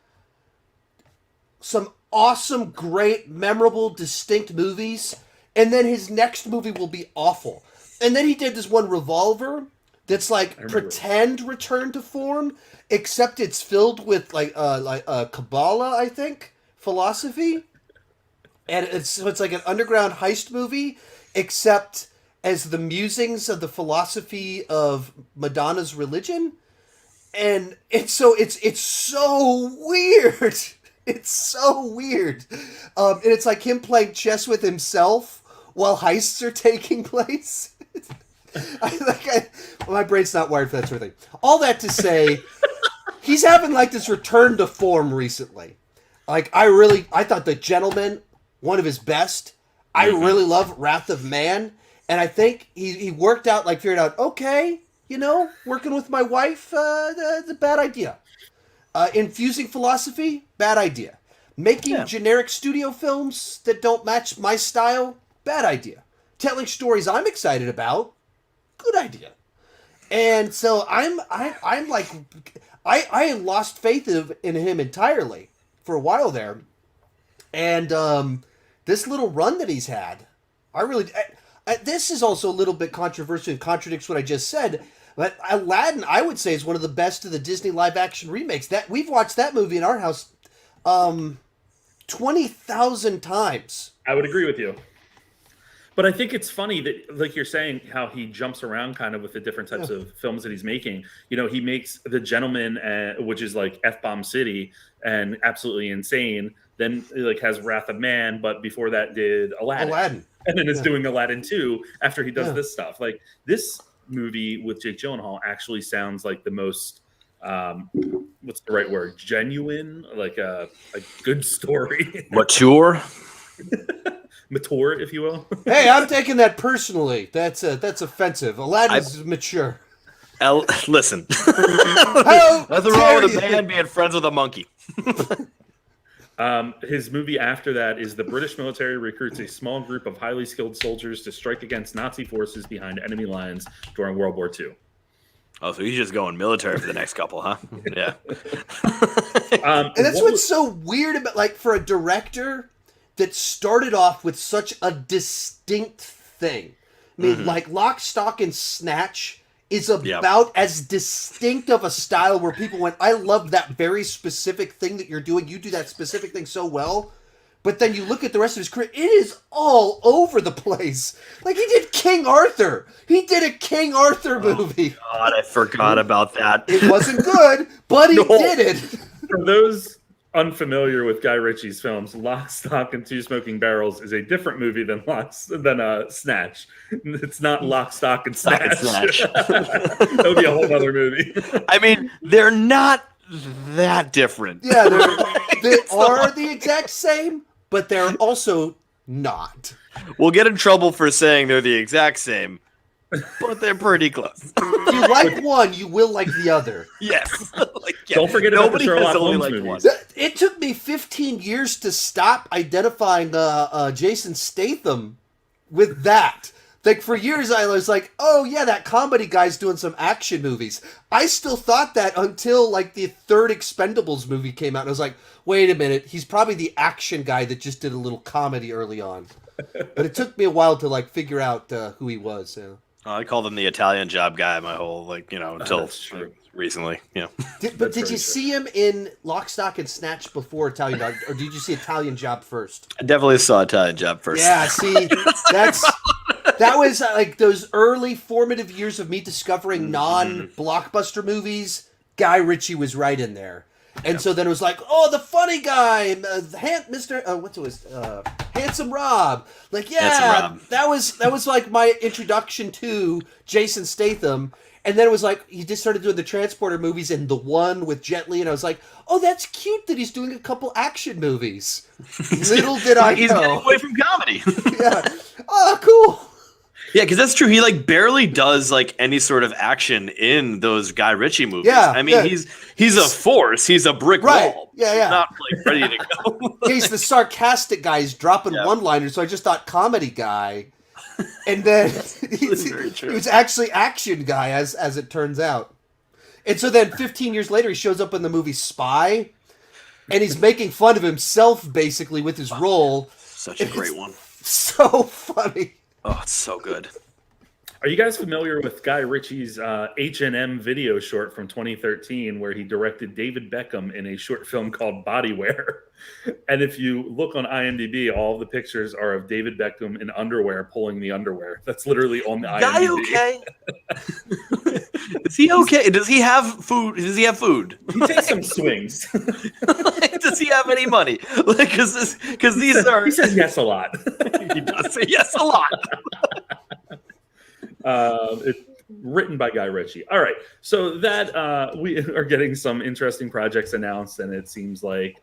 some awesome, great, memorable, distinct movies, and then his next movie will be awful. And then he did this one, Revolver, that's like pretend return to form, except it's filled with like Kabbalah, I think, philosophy, and it's like an underground heist movie, except as the musings of the philosophy of Madonna's religion, and it's so weird. It's so weird. And it's like him playing chess with himself while heists are taking place. My brain's not wired for that sort of thing. All that to say, he's having like this return to form recently. Like, I thought The Gentleman, one of his best. I really love Wrath of Man. And I think he worked out, like figured out, okay, working with my wife, that's a bad idea. Infusing philosophy, bad idea. Making generic studio films that don't match my style, bad idea. Telling stories I'm excited about, good idea. And so I'm like, I lost faith in him entirely for a while there. And this little run that he's had, this is also a little bit controversial and contradicts what I just said. But Aladdin, I would say, is one of the best of the Disney live-action remakes. That we've watched that movie in our house 20,000 times. I would agree with you. But I think it's funny that, like you're saying, how he jumps around kind of with the different types of films that he's making. He makes The Gentleman, which is like F-Bomb City and absolutely insane. Then like has Wrath of Man, but before that did Aladdin. And then is doing Aladdin 2 after he does this stuff. Like, this movie with Jake Gyllenhaal actually sounds like the most what's the right word, genuine, like a good story. Mature, if you will. Hey, I'm taking that personally. That's offensive. Aladdin's mature. Listen, nothing wrong with a man being friends with a monkey. His movie after that is the British military recruits a small group of highly skilled soldiers to strike against Nazi forces behind enemy lines during World War II. Oh, so he's just going military for the next couple, huh? Yeah. And that's what's so weird about, like, for a director that started off with such a distinct thing. I mean, like, Lock, Stock, and Snatch is about as distinct of a style where people went, I love that very specific thing that you're doing. You do that specific thing so well. But then you look at the rest of his career, it is all over the place. Like, he did King Arthur. He did a King Arthur movie. Oh, God, I forgot about that. It wasn't good, but he did it. For those unfamiliar with Guy Ritchie's films, Lock, Stock, and Two Smoking Barrels is a different movie than Snatch. It's not Lock, Stock, and Snatch. That would be a whole other movie. I mean, they're not that different. Yeah, they are the exact same, but they're also not. We'll get in trouble for saying they're the exact same, but they're pretty close. If you like one, you will like the other. Yes. Don't forget about the Sherlock Holmes movies. It took me 15 years to stop identifying Jason Statham with that. Like, for years I was like, oh yeah, that comedy guy's doing some action movies. I still thought that until like the third Expendables movie came out. And I was like, wait a minute, he's probably the action guy that just did a little comedy early on. But it took me a while to like figure out who he was. Yeah. I called him the Italian job guy my whole until recently. Yeah. Did you see him in Lock, Stock, and Snatch before Italian Job, or did you see Italian Job first? I definitely saw Italian Job first. Yeah. See, that was like those early formative years of me discovering non-blockbuster movies. Guy Ritchie was right in there. And so then it was like, oh, the funny guy, Handsome Rob. Like, yeah, Handsome Rob. that was like my introduction to Jason Statham. And then it was like he just started doing the Transporter movies and the one with Jet Li, and I was like, oh, that's cute that he's doing a couple action movies. Little did I He's know. getting away from comedy. Yeah. Oh, cool. Yeah, because that's true. He like barely does like any sort of action in those Guy Ritchie movies. Yeah, I mean, he's a force. He's a brick Right. wall. Yeah, He's yeah. not like ready to go. He's the sarcastic guy. He's dropping one-liners, so I just thought comedy guy. And then he was actually action guy, as it turns out. And so then 15 years later, he shows up in the movie Spy, and he's making fun of himself, basically, with his role. Such a great one. So funny. Oh, it's so good. Are you guys familiar with Guy Ritchie's H&M video short from 2013 where he directed David Beckham in a short film called Bodywear? And if you look on IMDb, all the pictures are of David Beckham in underwear pulling the underwear. That's literally on the IMDb. Guy okay? Is he okay? Does he have food? Does he have food? He takes some swings. Does he have any money? Like, because these are. He says yes a lot. He does say yes a lot. It's written by Guy Ritchie. All right, so that we are getting some interesting projects announced, and it seems like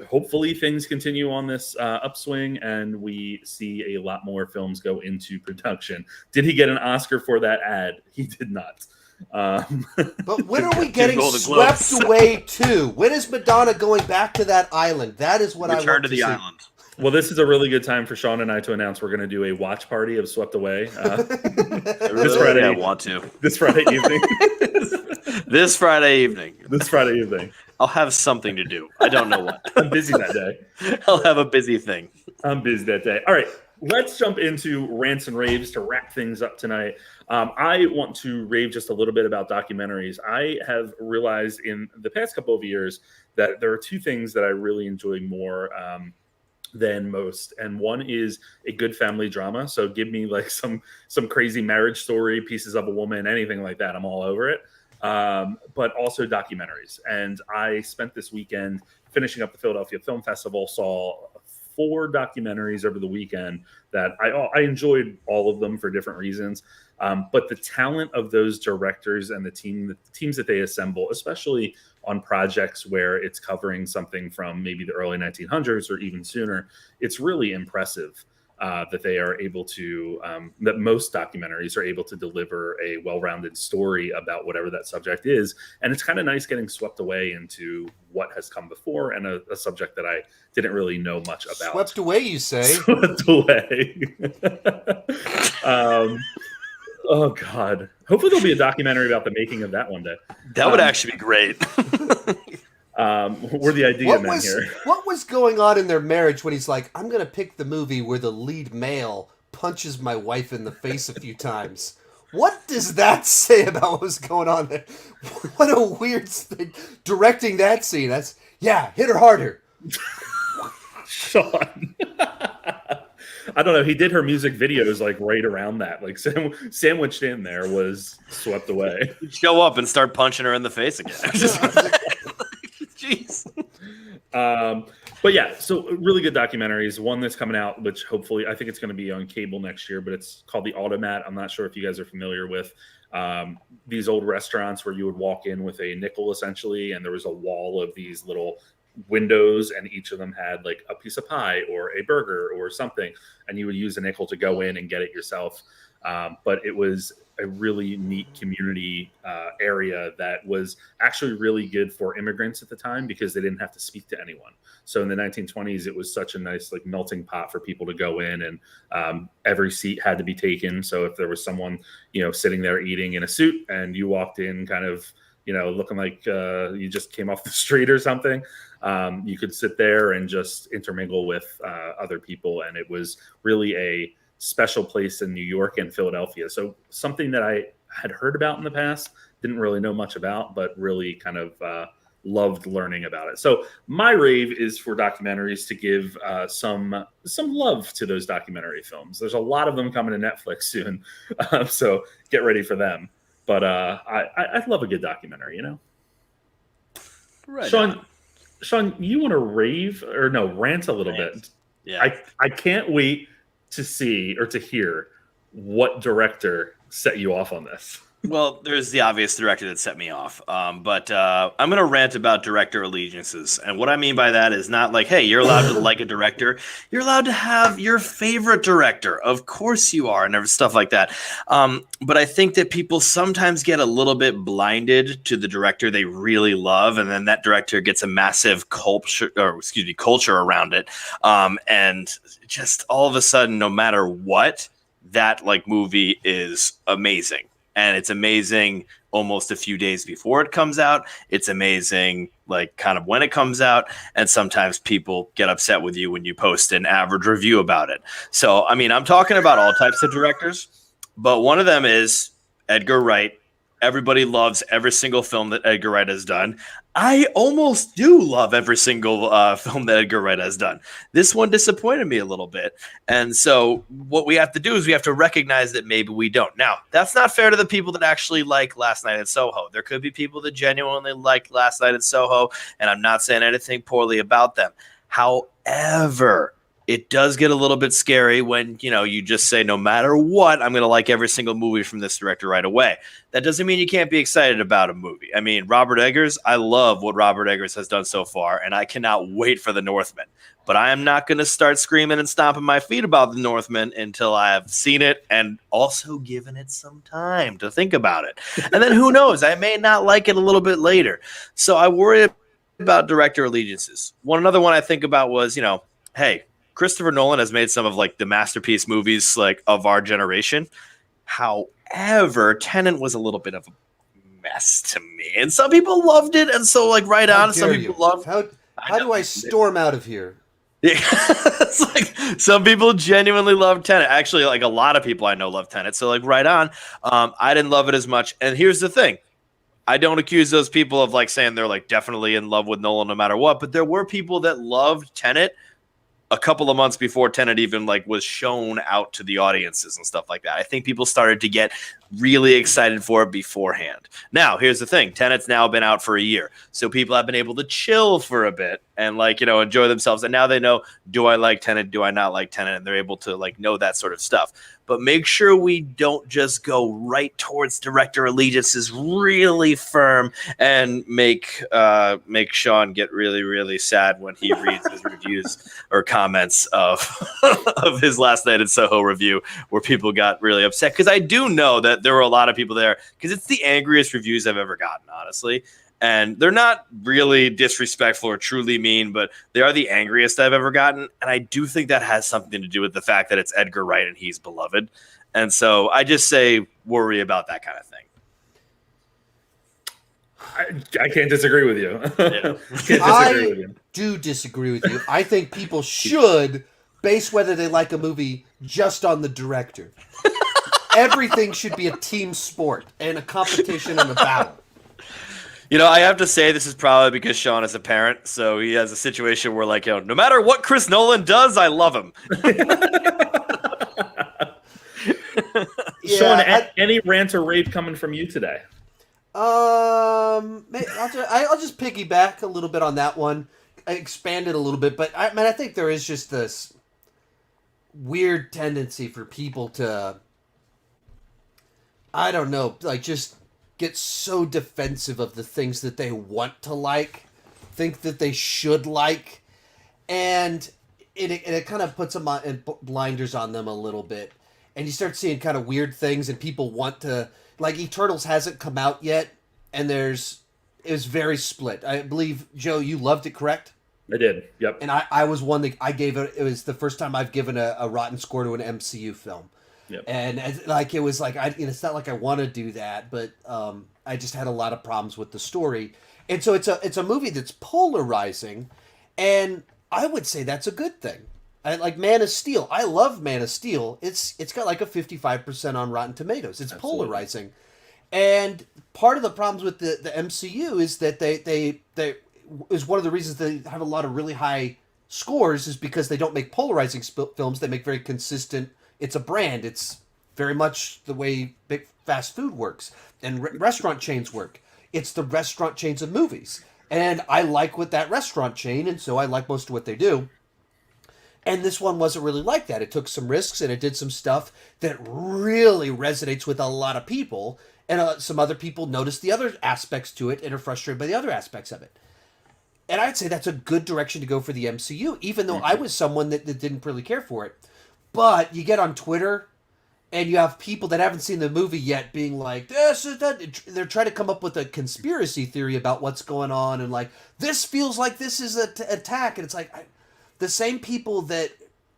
hopefully things continue on this upswing, and we see a lot more films go into production. Did he get an Oscar for that ad? He did not. But when are we getting Golden swept Globes. away to? When is Madonna going back to that island? That is what I Return want to the see. island. Well, this is a really good time for Sean and I to announce we're going to do a watch party of Swept Away this Friday. I want to. This Friday evening. This Friday evening. This Friday evening. I'll have something to do. I don't know what. I'm busy that day. I'll have a busy thing. I'm busy that day. All right, let's jump into Rants and Raves to wrap things up tonight. I want to rave just a little bit about documentaries. I have realized in the past couple of years that there are two things that I really enjoy more than most, and one is a good family drama. So give me like some crazy marriage story, Pieces of a Woman, anything like that. I'm all over it. But also documentaries. And I spent this weekend finishing up the Philadelphia Film Festival, saw 4 documentaries over the weekend that I enjoyed all of them for different reasons. But the talent of those directors and the teams that they assemble, especially on projects where it's covering something from maybe the early 1900s or even sooner, it's really impressive that they are able to, that most documentaries are able to deliver a well-rounded story about whatever that subject is. And it's kind of nice getting swept away into what has come before and a subject that I didn't really know much about. Swept away, you say? Swept away. Oh, God. Hopefully there'll be a documentary about the making of that one day. That would actually be great. We're the idea men here. What was going on in their marriage when he's like, I'm going to pick the movie where the lead male punches my wife in the face a few times? What does that say about what was going on there? What a weird thing. Directing that scene. That's, yeah, hit her harder. Sean. I don't know. He did her music videos like right around that. Like sandwiched in there was Swept Away. Show up and start punching her in the face again. Jeez. But yeah, so really good documentaries. One that's coming out, which hopefully I think it's going to be on cable next year, but it's called The Automat. I'm not sure if you guys are familiar with these old restaurants where you would walk in with a nickel essentially, and there was a wall of these little windows, and each of them had like a piece of pie or a burger or something, and you would use a nickel to go in and get it yourself. But it was a really neat community area that was actually really good for immigrants at the time because they didn't have to speak to anyone. So in the 1920s, it was such a nice like melting pot for people to go in, and every seat had to be taken. So if there was someone, sitting there eating in a suit and you walked in kind of, looking like you just came off the street or something, you could sit there and just intermingle with other people. And it was really a special place in New York and Philadelphia. So something that I had heard about in the past, didn't really know much about, but really kind of loved learning about it. So my rave is for documentaries to give some love to those documentary films. There's a lot of them coming to Netflix soon, so get ready for them. But I love a good documentary, Right. Sean, you want to rave or no, rant a little bit? Yeah. I can't wait to see or to hear what director set you off on this? Well, there's the obvious director that set me off. But I'm going to rant about director allegiances. And what I mean by that is not like, hey, you're allowed to like a director. You're allowed to have your favorite director. Of course you are, and stuff like that. But I think that people sometimes get a little bit blinded to the director they really love. And then that director gets a massive culture around it. And just all of a sudden, no matter what, that like movie is amazing. And it's amazing almost a few days before it comes out. It's amazing, like, kind of when it comes out. And sometimes people get upset with you when you post an average review about it. So, I mean, I'm talking about all types of directors, but one of them is Edgar Wright. Everybody loves every single film that Edgar Wright has done. I almost do love every single film that Edgar Wright has done. This one disappointed me a little bit. And so what we have to do is we have to recognize that maybe we don't. Now, that's not fair to the people that actually like Last Night in Soho. There could be people that genuinely like Last Night in Soho, and I'm not saying anything poorly about them. However, it does get a little bit scary when, you know, you just say, no matter what, I'm going to like every single movie from this director right away. That doesn't mean you can't be excited about a movie. I mean, Robert Eggers, I love what Robert Eggers has done so far, and I cannot wait for The Northman. But I am not going to start screaming and stomping my feet about The Northman until I have seen it and also given it some time to think about it. And then who knows? I may not like it a little bit later. So I worry about director allegiances. Another one I think about was, you know, hey, Christopher Nolan has made some of like the masterpiece movies like of our generation. However, Tenet was a little bit of a mess to me, and some people loved it, and so like some people loved. How do I storm out of here? Yeah. It's like some people genuinely love Tenet. Actually, like a lot of people I know love Tenet. So like right on. I didn't love it as much. And here's the thing. I don't accuse those people of like saying they're like definitely in love with Nolan no matter what, but there were people that loved Tenet a couple of months before Tenet even like was shown out to the audiences and stuff like that. I think people started to get really excited for it beforehand. Now, here's the thing. Tenet's now been out for a year. So people have been able to chill for a bit and like, you know, enjoy themselves. And now they know, do I like Tenet? Do I not like Tenet? And they're able to like know that sort of stuff. But make sure we don't just go right towards director allegiances really firm and make Sean get really, really sad when he reads his reviews or comments of of his Last Night in Soho review where people got really upset. Because I do know that there were a lot of people there because it's the angriest reviews I've ever gotten, honestly. And they're not really disrespectful or truly mean, but they are the angriest I've ever gotten. And I do think that has something to do with the fact that it's Edgar Wright and he's beloved. And so I just say worry about that kind of thing. I can't disagree with you. Yeah. I do disagree with you. I think people should base whether they like a movie just on the director. Everything should be a team sport and a competition and a battle. You know, I have to say this is probably because Sean is a parent, so he has a situation where, like, you know, no matter what Chris Nolan does, I love him. Sean, any rant or rave coming from you today? I'll just piggyback a little bit on that one. I expanded a little bit, but I think there is just this weird tendency for people to, I don't know, like just get so defensive of the things that they want to like, think that they should like, and it kind of puts them on blinders on them a little bit, and you start seeing kind of weird things, and people want to, like, Eternals hasn't come out yet, and it was very split. I believe, Joe, you loved it, correct? I did, yep. And I was one that I gave it was the first time I've given a rotten score to an MCU film. Yep. And like it was like it's not like I want to do that, but I just had a lot of problems with the story, and so it's a movie that's polarizing, and I would say that's a good thing. I like Man of Steel. I love Man of Steel. It's got like a 55% on Rotten Tomatoes. It's Absolutely. polarizing, and part of the problems with the MCU is that they is one of the reasons they have a lot of really high scores is because they don't make polarizing films. They make very consistent. It's a brand. It's very much the way big fast food works and restaurant chains work. It's the restaurant chains of movies. And I like what that restaurant chain, and so I like most of what they do. And this one wasn't really like that. It took some risks and it did some stuff that really resonates with a lot of people. And some other people noticed the other aspects to it and are frustrated by the other aspects of it. And I'd say that's a good direction to go for the MCU, even though I was someone that didn't really care for it. But you get on Twitter and you have people that haven't seen the movie yet being like, this is that. They're trying to come up with a conspiracy theory about what's going on. And like, this feels like this is an attack. And it's like, the same people that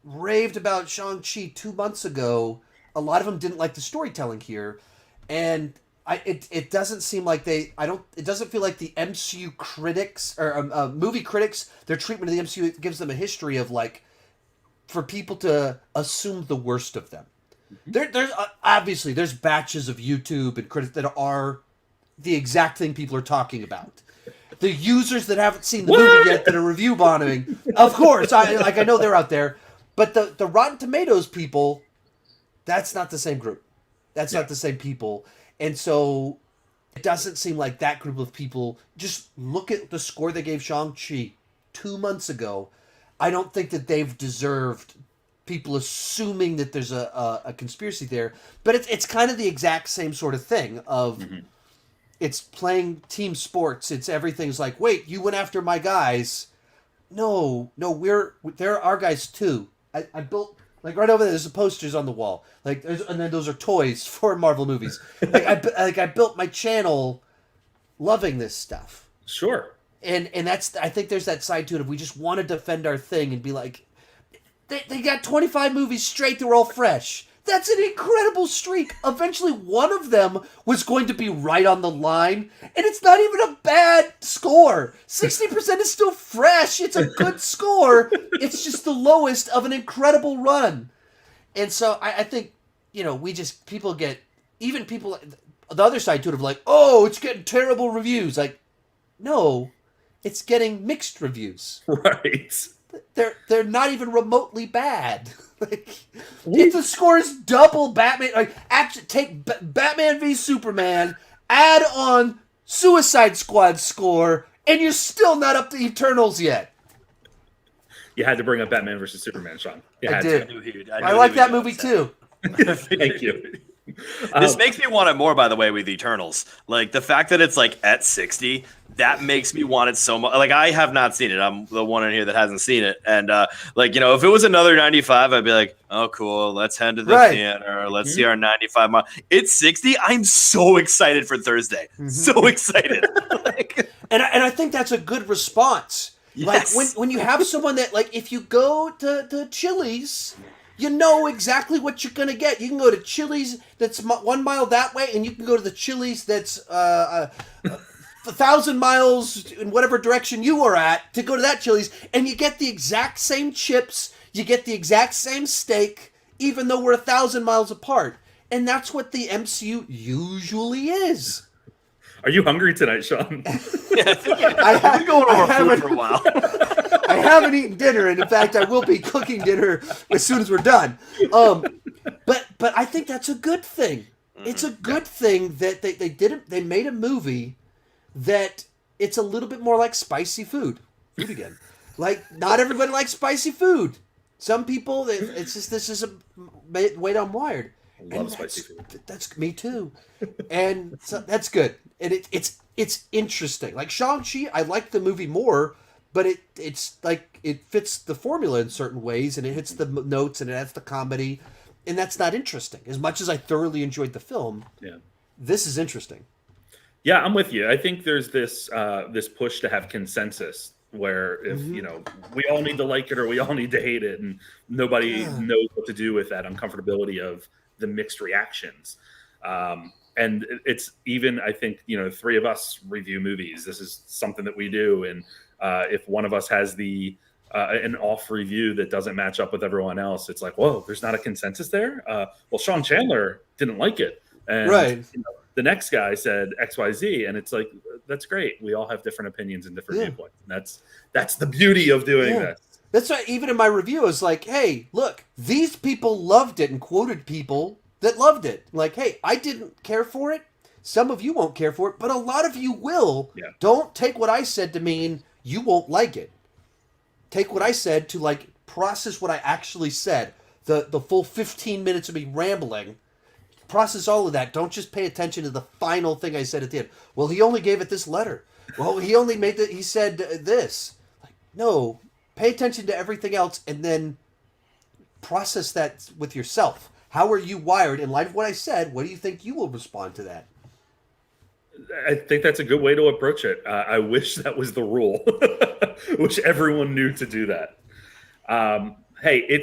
raved about Shang-Chi 2 months ago, a lot of them didn't like the storytelling here. And it doesn't seem like it doesn't feel like the MCU critics or movie critics, their treatment of the MCU gives them a history of like, for people to assume the worst of them. There's obviously there's batches of YouTube and critics that are the exact thing people are talking about. The users that haven't seen the movie yet that are review bombing, of course, I know they're out there, but the Rotten Tomatoes people, that's not the same group. That's not the same people. And so it doesn't seem like that group of people. Just look at the score they gave Shang-Chi 2 months ago. I don't think that they've deserved people assuming that there's a conspiracy there. But it's kind of the exact same sort of thing of it's playing team sports. It's everything's like, wait, you went after my guys. No, they're our guys too. I built... Like right over there, there's the posters on the wall. Like, and then those are toys for Marvel movies. I built my channel, loving this stuff. Sure. And that's, I think there's that side to it of we just want to defend our thing and be like, they got 25 movies straight. They were all fresh. That's an incredible streak. Eventually, one of them was going to be right on the line, and it's not even a bad score. 60% is still fresh. It's a good score. It's just the lowest of an incredible run. And so I think, people get, even people, the other side to it of like, oh, it's getting terrible reviews. Like, no, it's getting mixed reviews. Right. They're not even remotely bad. If the score is double Batman, actually take Batman v Superman, add on Suicide Squad score, and you're still not up to Eternals yet. You had to bring up Batman versus Superman, Sean. I did. I like that movie too. Thank you. This makes me want it more, by the way, with Eternals. Like, the fact that it's, like, at 60, that makes me want it so much. Like, I have not seen it. I'm the one in here that hasn't seen it. And, if it was another 95, I'd be like, oh, cool, let's head to the theater. Let's see our 95 mile. It's 60. I'm so excited for Thursday. So excited. And I think that's a good response. Yes. Like, when you have someone that, like, if you go to Chili's... You know exactly what you're going to get. You can go to Chili's that's 1 mile that way, and you can go to the Chili's that's 1,000 miles in whatever direction you are at to go to that Chili's, and you get the exact same chips, you get the exact same steak, even though we're 1,000 miles apart. And that's what the MCU usually is. Are you hungry tonight, Sean? I've been going over food for a while. I haven't eaten dinner, and in fact, I will be cooking dinner as soon as we're done. But I think that's a good thing. It's a good thing that they made a movie that it's a little bit more like spicy food again. Like, not everybody likes spicy food. Some people, it's just this is a way I'm wired. I love spicy food. That's me too, and so that's good. And it's interesting. Like Shang-Chi, I like the movie more. But it's like it fits the formula in certain ways, and it hits the notes, and it has the comedy, and that's not interesting. As much as I thoroughly enjoyed the film, this is interesting. Yeah, I'm with you. I think there's this push to have consensus, where if we all need to like it or we all need to hate it, and nobody knows what to do with that uncomfortability of the mixed reactions. And it's even, I think, three of us review movies. This is something that we do, and if one of us has an off review that doesn't match up with everyone else, it's like, whoa, there's not a consensus there. Well, Sean Chandler didn't like it, and the next guy said XYZ, and it's like, that's great. We all have different opinions and different viewpoints. And that's the beauty of doing this. That's why even in my review, I was like, hey, look, these people loved it, and quoted people that loved it. Like, hey, I didn't care for it. Some of you won't care for it, but a lot of you will. Don't take what I said to mean you won't like it. Take what I said to like, process what I actually said. The full 15 minutes of me rambling. Process all of that. Don't just pay attention to the final thing I said at the end. Well, he only gave it this letter. Well, he only made he said this. Like, no, pay attention to everything else and then process that with yourself. How are you wired? In light of what I said, what do you think you will respond to that? I think that's a good way to approach it. I wish that was the rule. Wish everyone knew to do that. Hey,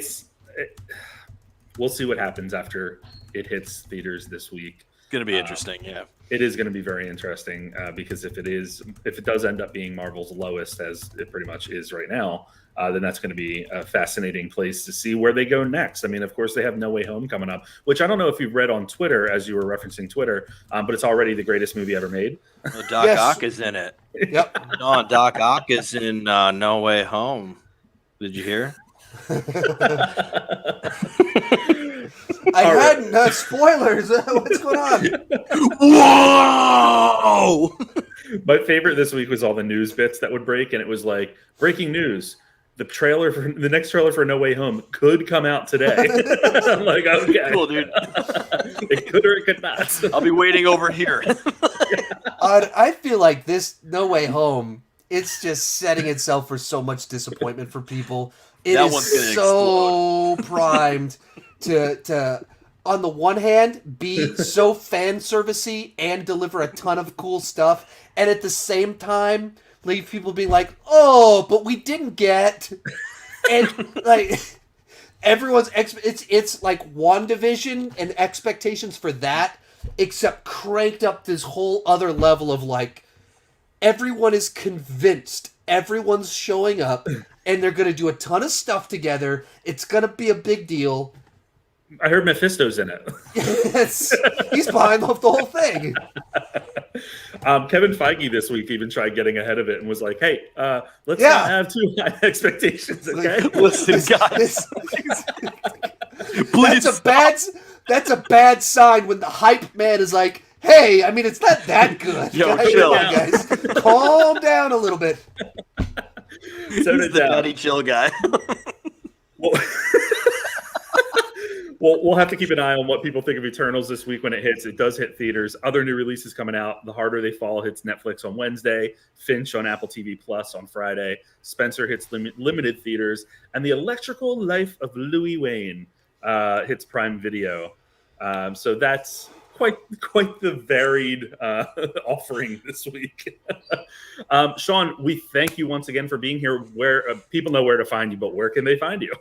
we'll see what happens after it hits theaters this week. It's going to be interesting, yeah. It is going to be very interesting because if it does end up being Marvel's lowest, as it pretty much is right now, then that's going to be a fascinating place to see where they go next. I mean, of course, they have No Way Home coming up, which I don't know if you've read on Twitter as you were referencing Twitter, but it's already the greatest movie ever made. Well, Doc Ock is in it. Yep. No, Doc Ock is in No Way Home. Did you hear? I hadn't. Spoilers. What's going on? Whoa! My favorite this week was all the news bits that would break, and it was like, breaking news. The next trailer for No Way Home could come out today. I'm like, okay. Cool, dude. It could or it could not. I'll be waiting over here. I feel like this No Way Home, it's just setting itself for so much disappointment for people. It That is one's gonna so primed to on the one hand be so fan servicey and deliver a ton of cool stuff, and at the same time leave people being like, oh, but we didn't get, and like everyone's it's like WandaVision and expectations for that, except cranked up this whole other level of like everyone is convinced everyone's showing up and they're going to do a ton of stuff together. It's going to be a big deal. I heard Mephisto's in it. Yes, he's behind the whole thing. Kevin Feige this week even tried getting ahead of it and was like, hey, let's not have too high expectations, okay? Listen, guys. Please That's a bad sign when the hype man is like, hey, I mean, it's not that good. Yo, guys. chill. Guys. Calm down a little bit. So He's the nutty chill guy. Well, we'll have to keep an eye on what people think of Eternals this week when it hits. It does hit theaters. Other new releases coming out. The Harder They Fall hits Netflix on Wednesday. Finch on Apple TV Plus on Friday. Spencer hits limited theaters. And The Electrical Life of Louis Wayne hits Prime Video. So that's quite the varied offering this week. Sean, we thank you once again for being here. Where people know where to find you, but where can they find you?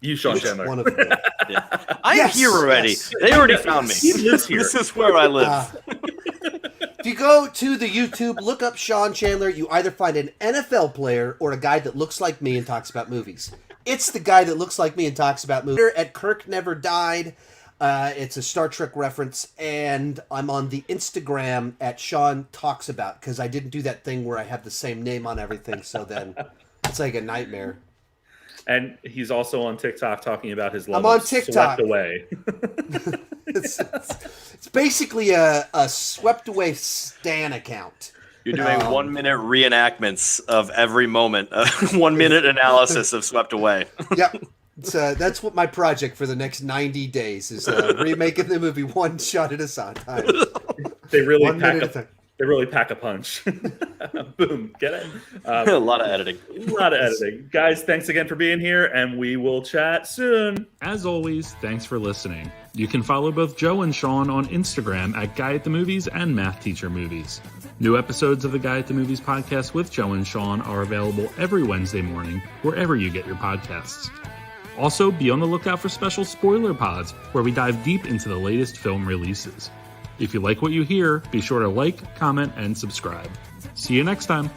You, Sean Chandler. One of them. Yeah. I'm here already. Yes. They already found me. He lives here. This is where I live. If you go to the YouTube, look up Sean Chandler, you either find an NFL player or a guy that looks like me and talks about movies. It's the guy that looks like me and talks about movies. At Kirk Never Died. It's a Star Trek reference, and I'm on the Instagram at Sean Talks About, because I didn't do that thing where I have the same name on everything, so then it's like a nightmare. And he's also on TikTok talking about his love I'm on of TikTok. Swept Away. It's basically a Swept Away Stan account. You're doing 1 minute reenactments of every moment, 1 minute analysis of Swept Away. Yep. That's what my project for the next 90 days is, remaking the movie one shot at a time. They really 1 minute at a time. They really pack a punch. Boom, get it? A lot of editing. Guys, thanks again for being here, and we will chat soon. As always, thanks for listening. You can follow both Joe and Sean on Instagram at Guy at the Movies and Math Teacher Movies. New episodes of the Guy at the Movies podcast with Joe and Sean are available every Wednesday morning, wherever you get your podcasts. Also, be on the lookout for special spoiler pods, where we dive deep into the latest film releases. If you like what you hear, be sure to like, comment, and subscribe. See you next time.